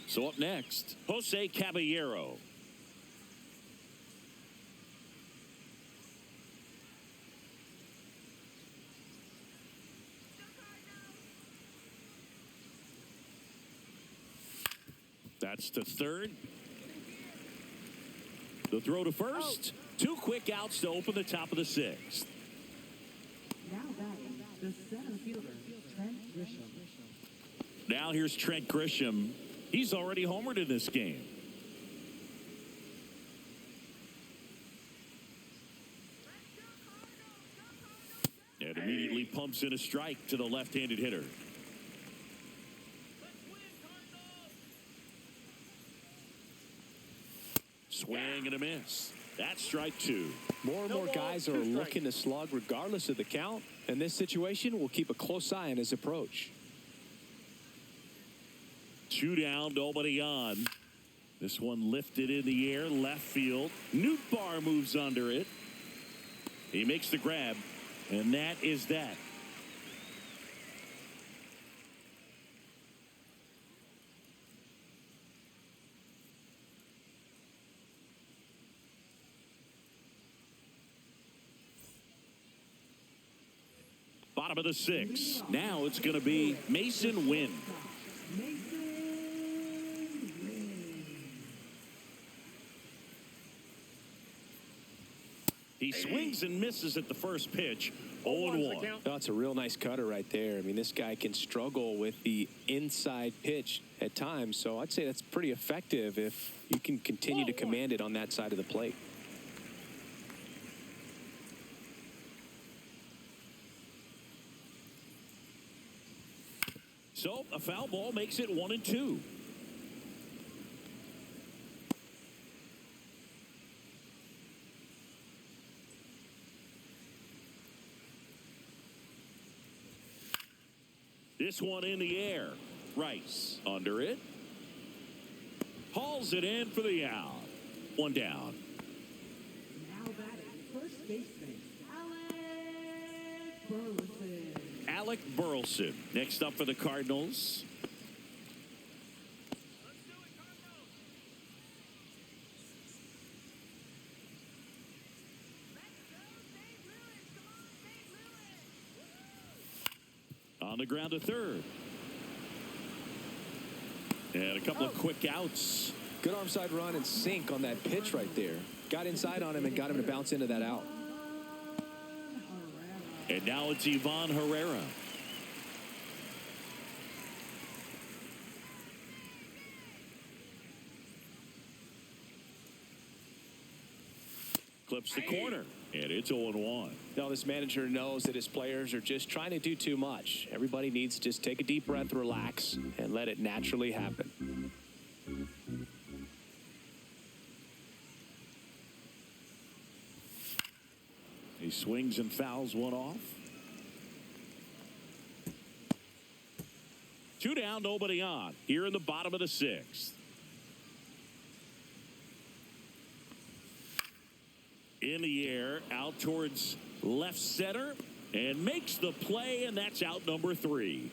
So up next, Jose Caballero. That's to third. The throw to first. Two quick outs to open the top of the sixth. Now batting, the center fielder, Trent Grisham. Now here's Trent Grisham. He's already homered in this game. And immediately pumps in a strike to the left-handed hitter. Swing and a miss. That's strike two. More and more guys are looking to slug regardless of the count. In this situation, we'll keep a close eye on his approach. 2 down, nobody on. This one lifted in the air, left field. Nootbaar moves under it. He makes the grab, and that is that. Bottom of the sixth. Now it's going to be Mason Wynn. He swings and misses at the first pitch. 0-1. That's a real nice cutter right there. I mean, this guy can struggle with the inside pitch at times, so I'd say that's pretty effective if you can continue to command it on that side of the plate. So a foul ball makes it 1-2. This one in the air. Rice under it. Hauls it in for the out. 1 down. Now batting, first baseman, Alec Burleson. Alec Burleson next up for the Cardinals. On the ground to third. And a couple of quick outs. Good arm side run and sink on that pitch right there. Got inside on him and got him to bounce into that out. And now it's Ivan Herrera. Clips the corner, and it's 0-1. Now, this manager knows that his players are just trying to do too much. Everybody needs to just take a deep breath, relax, and let it naturally happen. He swings and fouls one off. 2 down, nobody on. Here in the bottom of the sixth. In the air, out towards left center, and makes the play, and that's out number 3.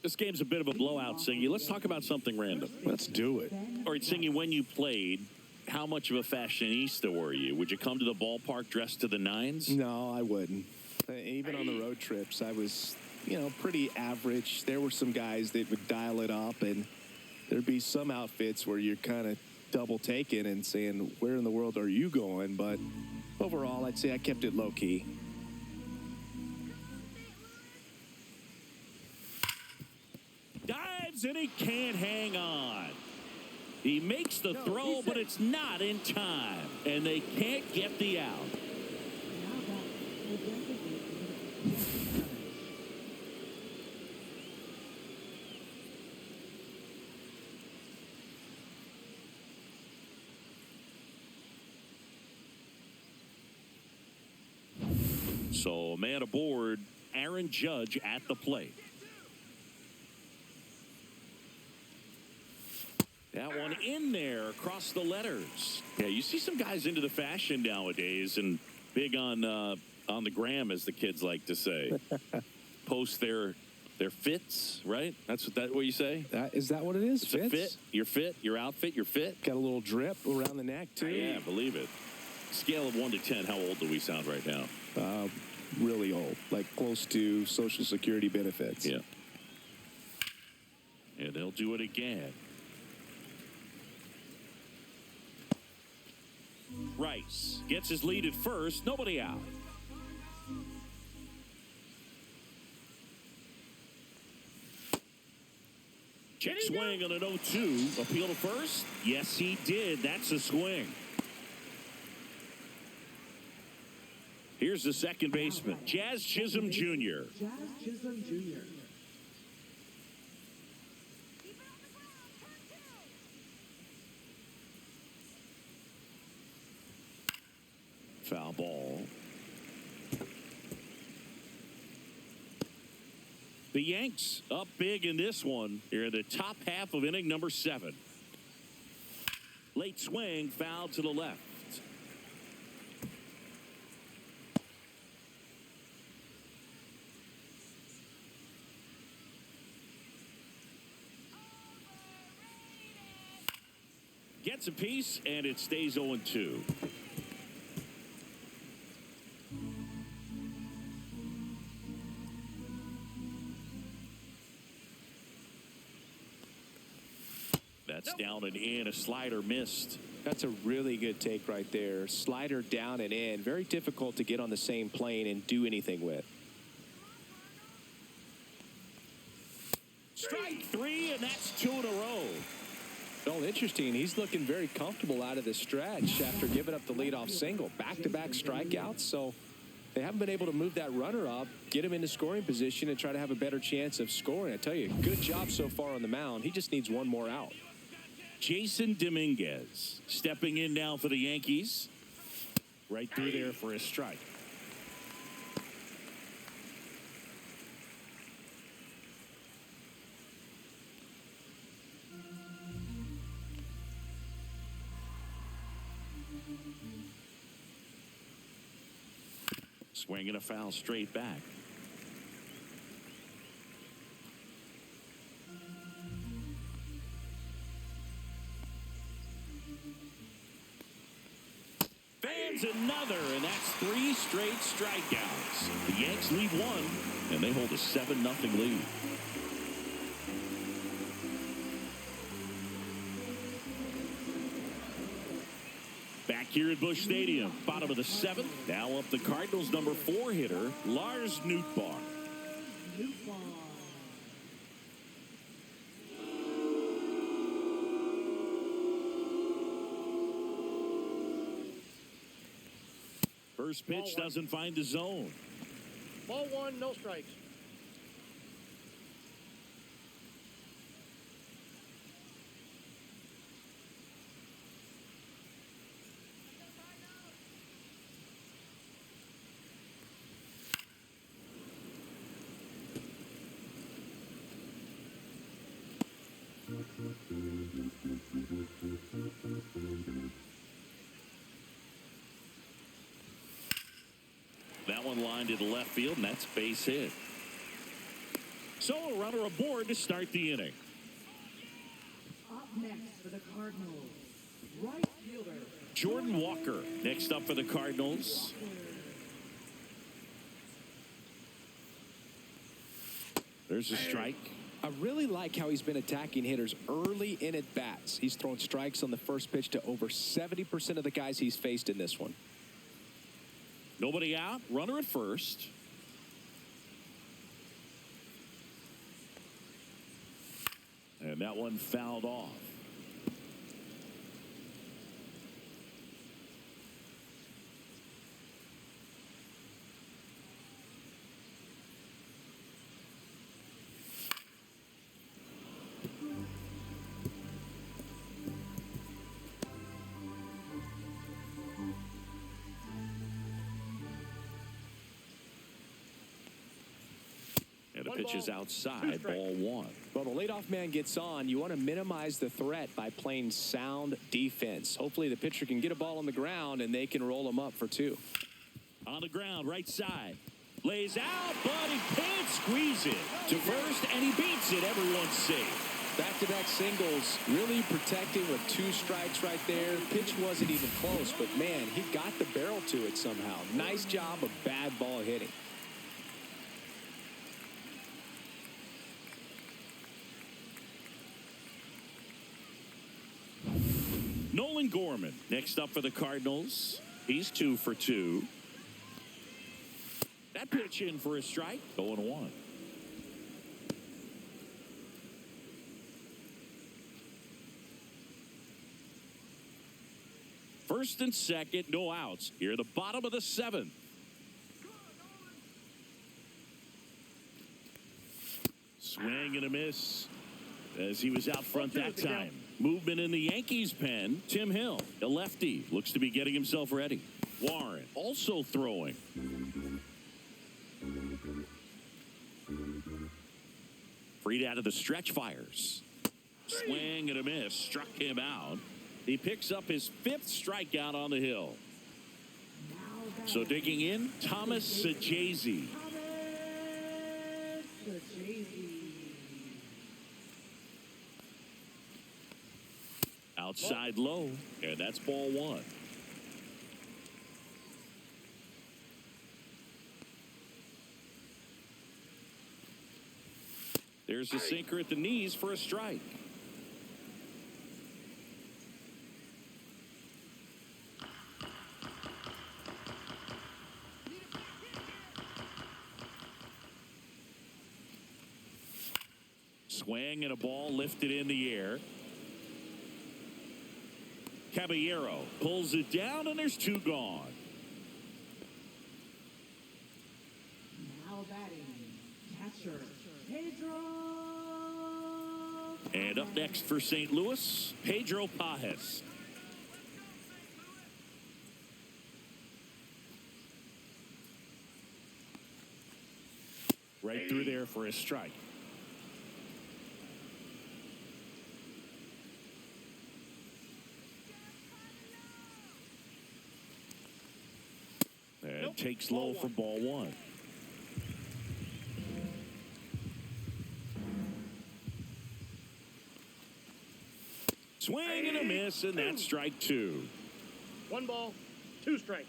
This game's a bit of a blowout, Singy. Let's talk about something random. Let's do it. All right, Singy, when you played, how much of a fashionista were you? Would you come to the ballpark dressed to the nines? No, I wouldn't. Even on the road trips, I was, pretty average. There were some guys that would dial it up, and there'd be some outfits where you're kind of double taking and saying, where in the world are you going? But overall, I'd say I kept it low key. Dives, and he can't hang on. He makes the throw, but it's not in time, and they can't get the out. Now batting, the designated So a man aboard Aaron Judge at the plate. That one in there across the letters. Yeah, you see some guys into the fashion nowadays and big on the gram, as the kids like to say. Post their fits, right? That's what you say? Is that what it is? It's a fit. Your fit, your outfit, your fit. Got a little drip around the neck, too. Yeah, believe it. Scale of 1 to 10, how old do we sound right now? Really old, like close to Social Security benefits. Yeah. And they'll do it again. Rice gets his lead at first. Nobody out. Check swing on an 0-2. Appeal to first? Yes, he did. That's a swing. Here's the second baseman, Jazz Chisholm Jr. Jazz Chisholm Jr. Foul ball. The Yanks up big in this one. Here in the top half of inning number 7. Late swing, foul to the left. Gets a piece, and it stays 0-2. That's down and in. A slider missed. That's a really good take right there. Slider down and in. Very difficult to get on the same plane and do anything with. Strike 3, and that's 2 in a row. Well, interesting. He's looking very comfortable out of the stretch after giving up the leadoff single. Back-to-back strikeouts, so they haven't been able to move that runner up, get him into scoring position, and try to have a better chance of scoring. I tell you, good job so far on the mound. He just needs one more out. Jason Dominguez stepping in now for the Yankees. Right through there for a strike. Swinging a foul straight back. Fans another, and that's 3 straight strikeouts. The Yanks lead 1, and they hold a 7-0 lead. Back here at Busch Stadium, bottom of the 7th. Now up the Cardinals' number 4 hitter, Lars Nootbaar. First pitch doesn't find the zone. Ball 1, no strikes. That one lined to the left field, and that's base hit. So a runner aboard to start the inning. Up next for the Cardinals, right fielder Jordan Walker next up for the Cardinals. There's a strike. I really like how he's been attacking hitters early in at bats. He's thrown strikes on the first pitch to over 70% of the guys he's faced in this one. Nobody out. Runner at first. And that one fouled off. pitch is outside, ball one. Well, the leadoff man gets on. You want to minimize the threat by playing sound defense. Hopefully the pitcher can get a ball on the ground and they can roll him up for 2. On the ground, right side. Lays out, but he can't squeeze it to first, and he beats it. Everyone's safe. Back-to-back singles, really protecting with 2 strikes right there. Pitch wasn't even close, but man, he got the barrel to it somehow. Nice job of bad ball hitting. Nolan Gorman next up for the Cardinals. He's 2 for 2. That pitch in for a strike. 0-1. First and second, no outs. Here, the bottom of the 7th. Swing and a miss as he was out front that time. Movement in the Yankees pen. Tim Hill, a lefty, looks to be getting himself ready. Warren also throwing. Freed out of the stretch fires. Swing and a miss. Struck him out. He picks up his 5th strikeout on the hill. So digging in, Thomas Sajazi. Outside low, and that's ball 1. There's a sinker at the knees for a strike. Swing and a ball lifted in the air. Caballero pulls it down, and there's 2 gone. Now batting, catcher Pedro. And up next for St. Louis, Pedro Pajes. Right through there for a strike. And takes low for ball 1. Swing and a miss, and that's strike 2. 1 ball, 2 strikes.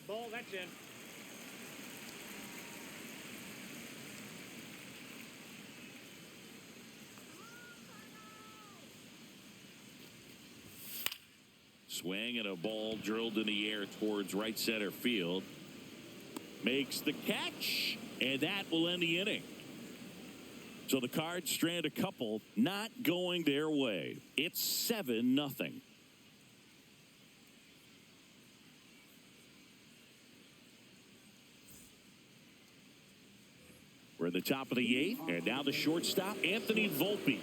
Ball, that's in. Swing and a ball drilled in the air towards right center field. Makes the catch, and that will end the inning. So the Cards strand a couple, not going their way. It's 7-0. We're at the top of the 8th, and now the shortstop, Anthony Volpe.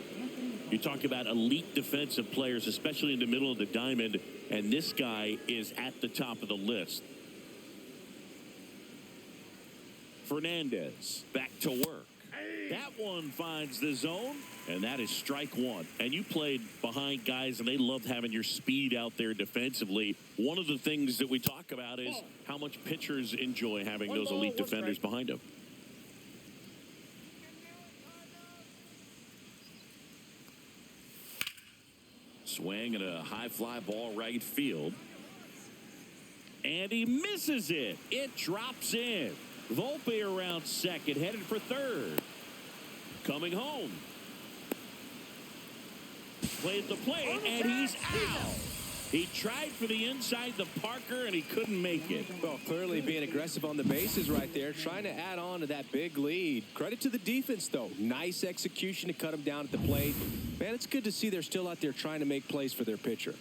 You talk about elite defensive players, especially in the middle of the diamond, and this guy is at the top of the list. Fernandez back to work. That one finds the zone, and that is strike 1. And you played behind guys, and they loved having your speed out there defensively. One of the things that we talk about is how much pitchers enjoy having those elite defenders behind them. Swing and a high fly ball right field. And he misses it. It drops in. Volpe around second, headed for third. Coming home. Played the plate, and he's out. He tried for the inside the Parker, and he couldn't make it. Well, clearly being aggressive on the bases right there, trying to add on to that big lead. Credit to the defense, though. Nice execution to cut him down at the plate. Man, it's good to see they're still out there trying to make plays for their pitcher.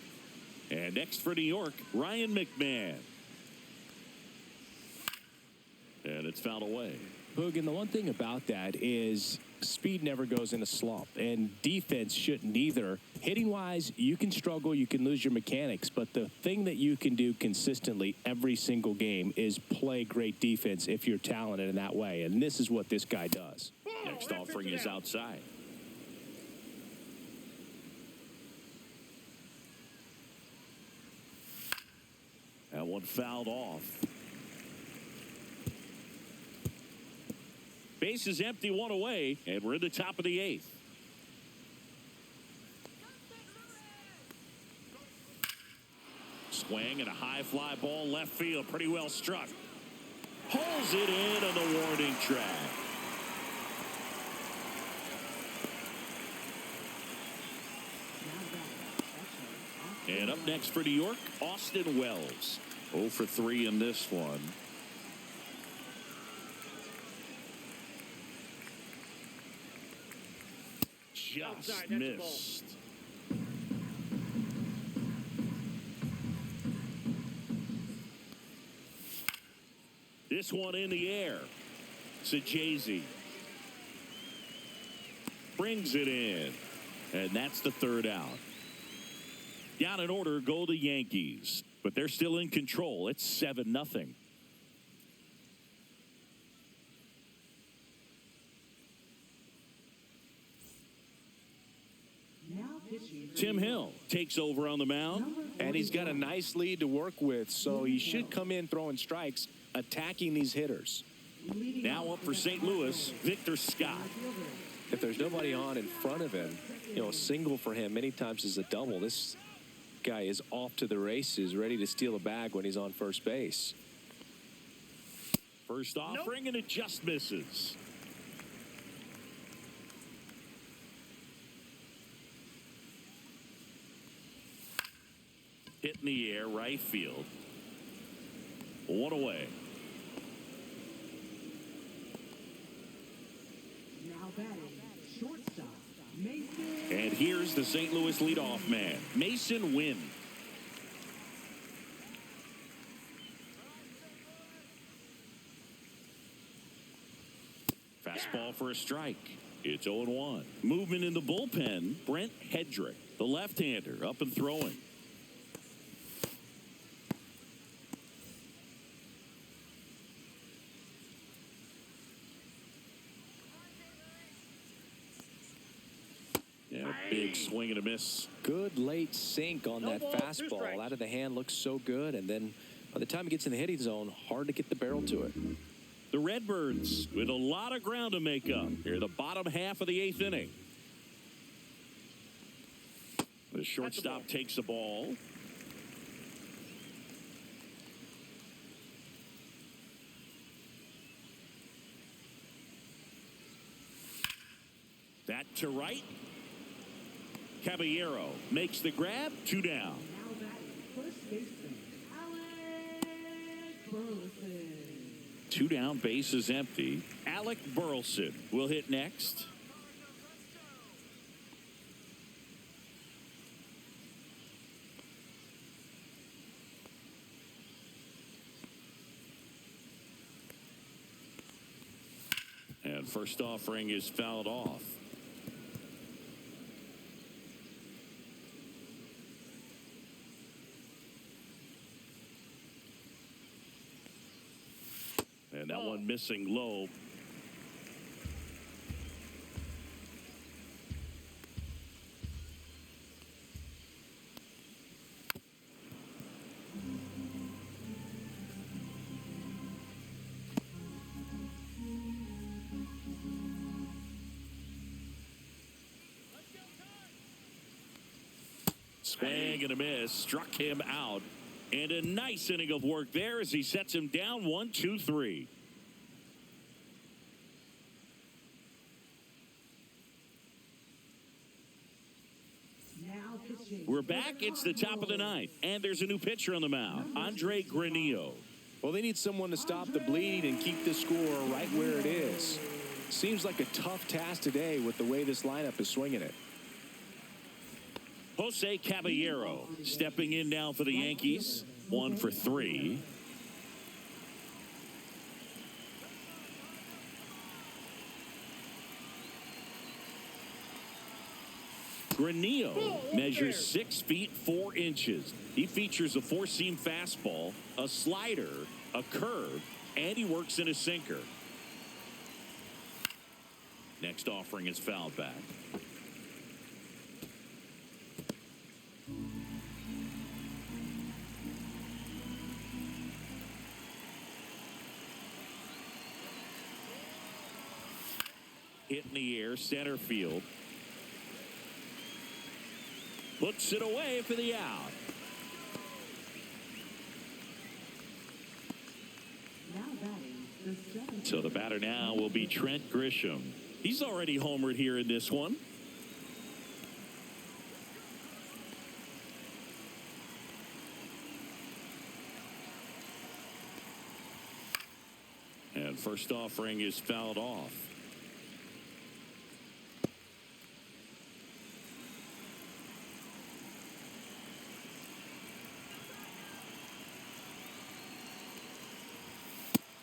And next for New York, Ryan McMahon. And it's fouled away. Hogan, the one thing about that is Speed never goes in a slump, and defense shouldn't either. Hitting-wise, you can struggle, you can lose your mechanics, but the thing that you can do consistently every single game is play great defense if you're talented in that way, and this is what this guy does. Next offering is outside. That one fouled off. Base is empty, one away, and we're in the top of the 8th. Swing and a high fly ball left field, pretty well struck. Pulls it in on the warning track. And up next for New York, Austin Wells. 0 for 3 in this one. Just missed. This one in the air. Sajazi brings it in. And that's the 3rd out. Down in order go the Yankees. But they're still in control. It's 7-0. Tim Hill takes over on the mound. And he's got a nice lead to work with, so he should come in throwing strikes, attacking these hitters. Now up for St. Louis, Victor Scott. If there's nobody on in front of him, a single for him many times is a double. This guy is off to the races, ready to steal a bag when he's on first base. First offering, and it just misses. Hit in the air, right field. One away. Now batting, shortstop, Mason. And here's the St. Louis leadoff man, Mason Wynn. Fastball for a strike. It's 0-1. Movement in the bullpen, Brent Hedrick, the left-hander, up and throwing. Yeah, big swing and a miss. Good late sink on that fastball. Out of the hand, looks so good. And then by the time he gets in the hitting zone, hard to get the barrel to it. The Redbirds with a lot of ground to make up here, the bottom half of the 8th inning. The shortstop takes the ball. That to right. Caballero makes the grab. 2 down. Now batting, first baseman, Alec Burleson. 2 down, base is empty. Alec Burleson will hit next. And first offering is fouled off. And that one missing low. Swing and a miss. Struck him out. And a nice inning of work there as he sets him down 1, 2, 3. We're back. It's the top of the 9th. And there's a new pitcher on the mound, Andre Granillo. Well, they need someone to stop the bleed and keep the score right where it is. Seems like a tough task today with the way this lineup is swinging it. Jose Caballero stepping in now for the Yankees. 1 for 3. Granillo measures 6 feet 4 inches. He features a four-seam fastball, a slider, a curve, and he works in a sinker. Next offering is fouled back. Hit in the air, center field. Puts it away for the out. Now batting, the seventh. So the batter now will be Trent Grisham. He's already homered here in this one. And first offering is fouled off.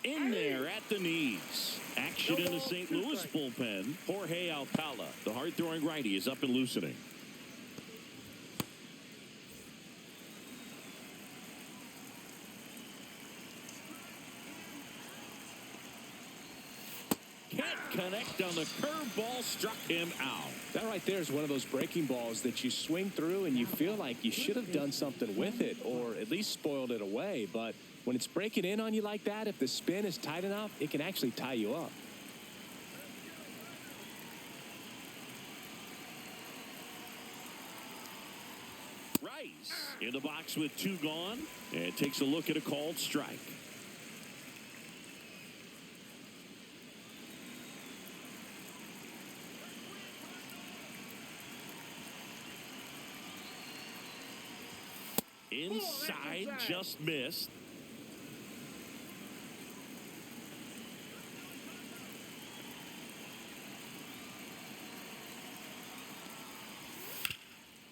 In there at the knees. Action in the St. Louis bullpen. Jorge Alcala, the hard-throwing righty, is up and loosening. Can't connect on the curveball, struck him out. That right there is one of those breaking balls that you swing through and you feel like you should have done something with it or at least spoiled it away. But when it's breaking in on you like that, if the spin is tight enough, it can actually tie you up. Rice in the box with 2 gone and takes a look at a called strike. Inside, just missed.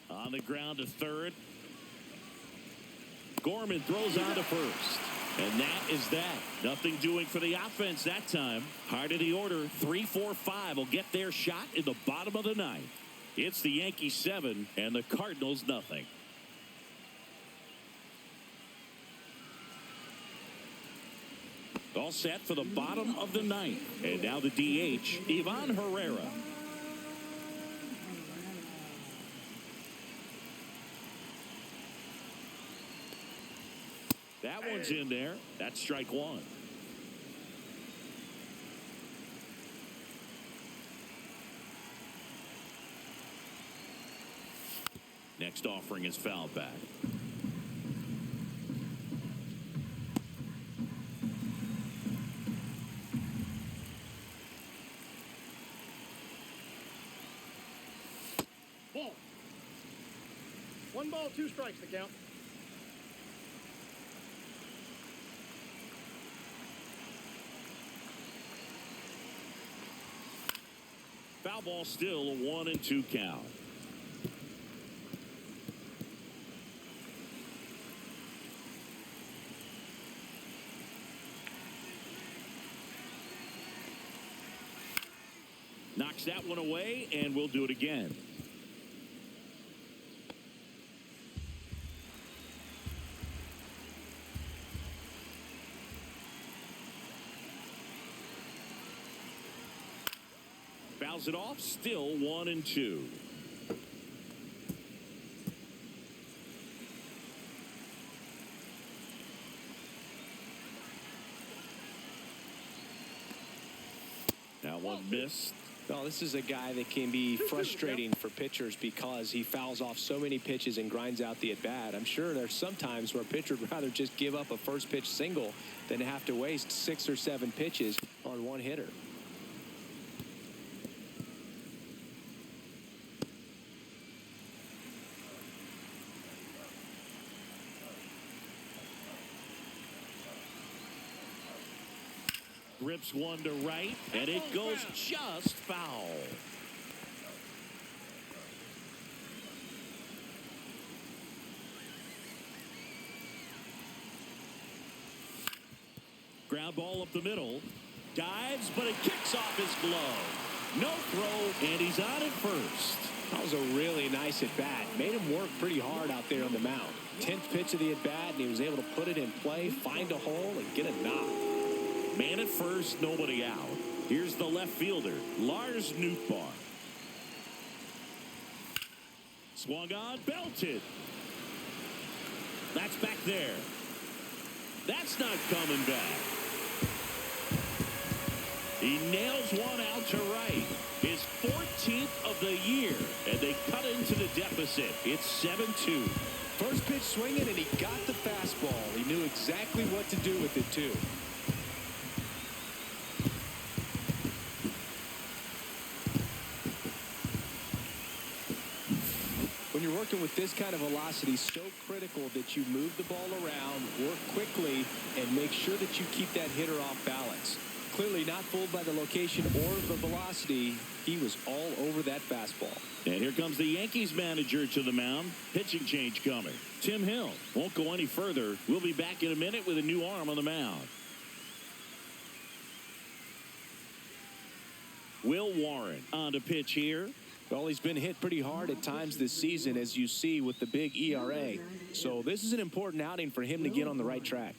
On the ground to third. Gorman throws on to first. And that is that. Nothing doing for the offense that time. Heart of the order, 3-4-5 will get their shot in the bottom of the ninth. It's the Yankees 7 and the Cardinals nothing. All set for the bottom of the ninth. And now the DH, Ivan Herrera. That one's in there. That's strike 1. Next offering is fouled back. Ball. 1 ball, 2 strikes to count. Foul ball, still a 1-2 count. Knocks that one away, and we'll do it again. Fouls it off, still 1-2. That one missed. Well, this is a guy that can be frustrating for pitchers because he fouls off so many pitches and grinds out the at-bat. I'm sure there's some times where a pitcher would rather just give up a first pitch single than have to waste 6 or 7 pitches on one hitter. Rips one to right, and it goes just foul. Ground ball up the middle. Dives, but it kicks off his glove. No throw, and he's on at first. That was a really nice at-bat. Made him work pretty hard out there on the mound. 10th pitch of the at-bat, and he was able to put it in play, find a hole, and get a knock. Man at first, nobody out. Here's the left fielder, Lars Nootbaar. Swung on, belted. That's back there. That's not coming back. He nails one out to right. His 14th of the year, and they cut into the deficit. It's 7-2. First pitch swinging, and he got the fastball. He knew exactly what to do with it, too. When you're working with this kind of velocity, so critical that you move the ball around, work quickly, and make sure that you keep that hitter off balance. Clearly not fooled by the location or the velocity. He was all over that fastball. And here comes the Yankees manager to the mound. Pitching change coming. Tim Hill won't go any further. We'll be back in a minute with a new arm on the mound. Will Warren on to pitch here. Well, he's been hit pretty hard at times this season, as you see with the big ERA. So this is an important outing for him to get on the right track.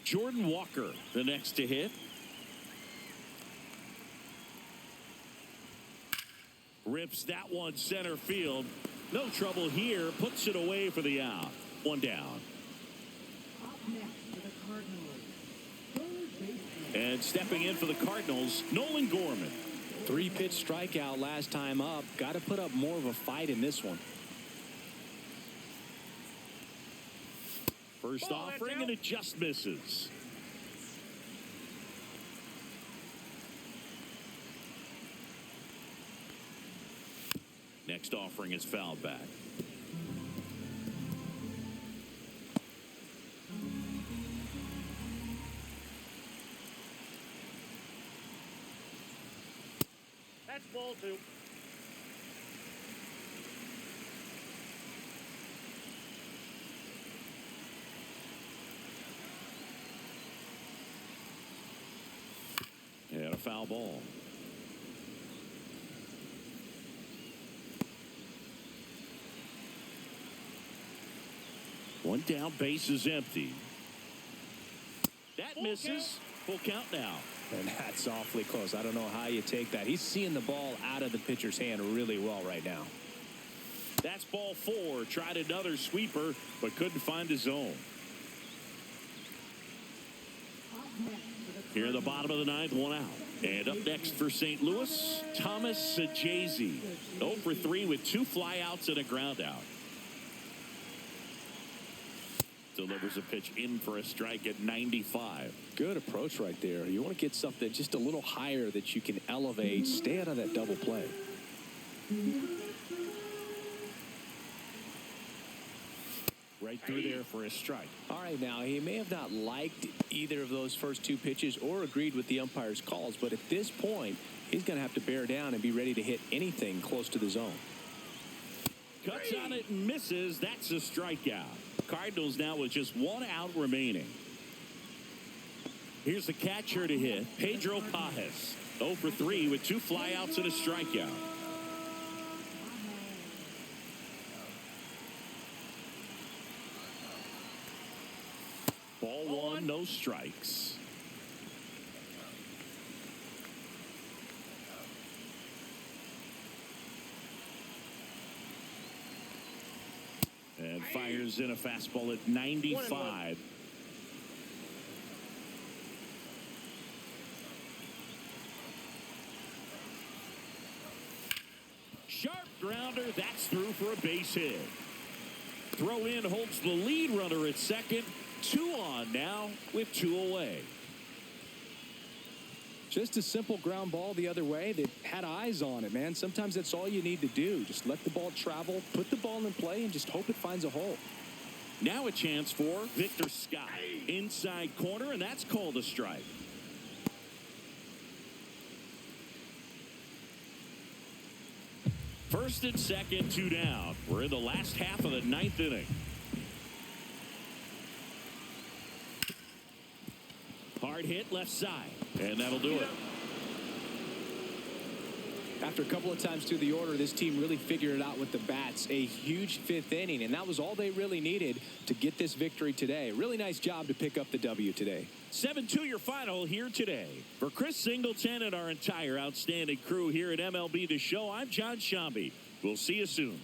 Jordan Walker, the next to hit. Rips that one center field. No trouble here. Puts it away for the out. One down. Up next for the Cardinals, third baseman. And stepping in for the Cardinals, Nolan Gorman. 3-pitch strikeout last time up. Got to put up more of a fight in this one. First offering, and it just misses. Next offering is fouled back. That's ball 2. And a foul ball. One down, base is empty. That misses. Full count now. And that's awfully close. I don't know how you take that. He's seeing the ball out of the pitcher's hand really well right now. That's ball 4. Tried another sweeper, but couldn't find his zone. Up next for the Here in the bottom of the 9th, one out. And up next for St. Louis, Thomas Sajazi. 0 for 3 with 2 flyouts and a ground out. Delivers a pitch in for a strike at 95. Good approach right there. You want to get something just a little higher that you can elevate. Stay out of that double play. Right through there for a strike. All right, now, he may have not liked either of those first 2 pitches or agreed with the umpire's calls, but at this point, he's going to have to bear down and be ready to hit anything close to the zone. Cuts on it and misses. That's a strikeout. Cardinals now with just 1 out remaining. Here's the catcher to hit, Pedro Pajes. 0 for 3 with 2 flyouts and a strikeout. Ball 1, no strikes. And fires in a fastball at 95. Sharp grounder. That's through for a base hit. Throw in holds the lead runner at second. 2 on now with 2 away. Just a simple ground ball the other way that had eyes on it, man. Sometimes that's all you need to do. Just let the ball travel, put the ball in play, and just hope it finds a hole. Now a chance for Victor Scott. Inside corner, and that's called a strike. First and second, 2 down. We're in the last half of the 9th inning. Hard Hard hit left side. And that'll do it. After a couple of times through the order, this team really figured it out with the bats. A huge fifth inning, and that was all they really needed to get this victory today. Really nice job to pick up the W today. 7-2 your final here today. For Chris Singleton and our entire outstanding crew here at MLB The Show, I'm John Shambi. We'll see you soon.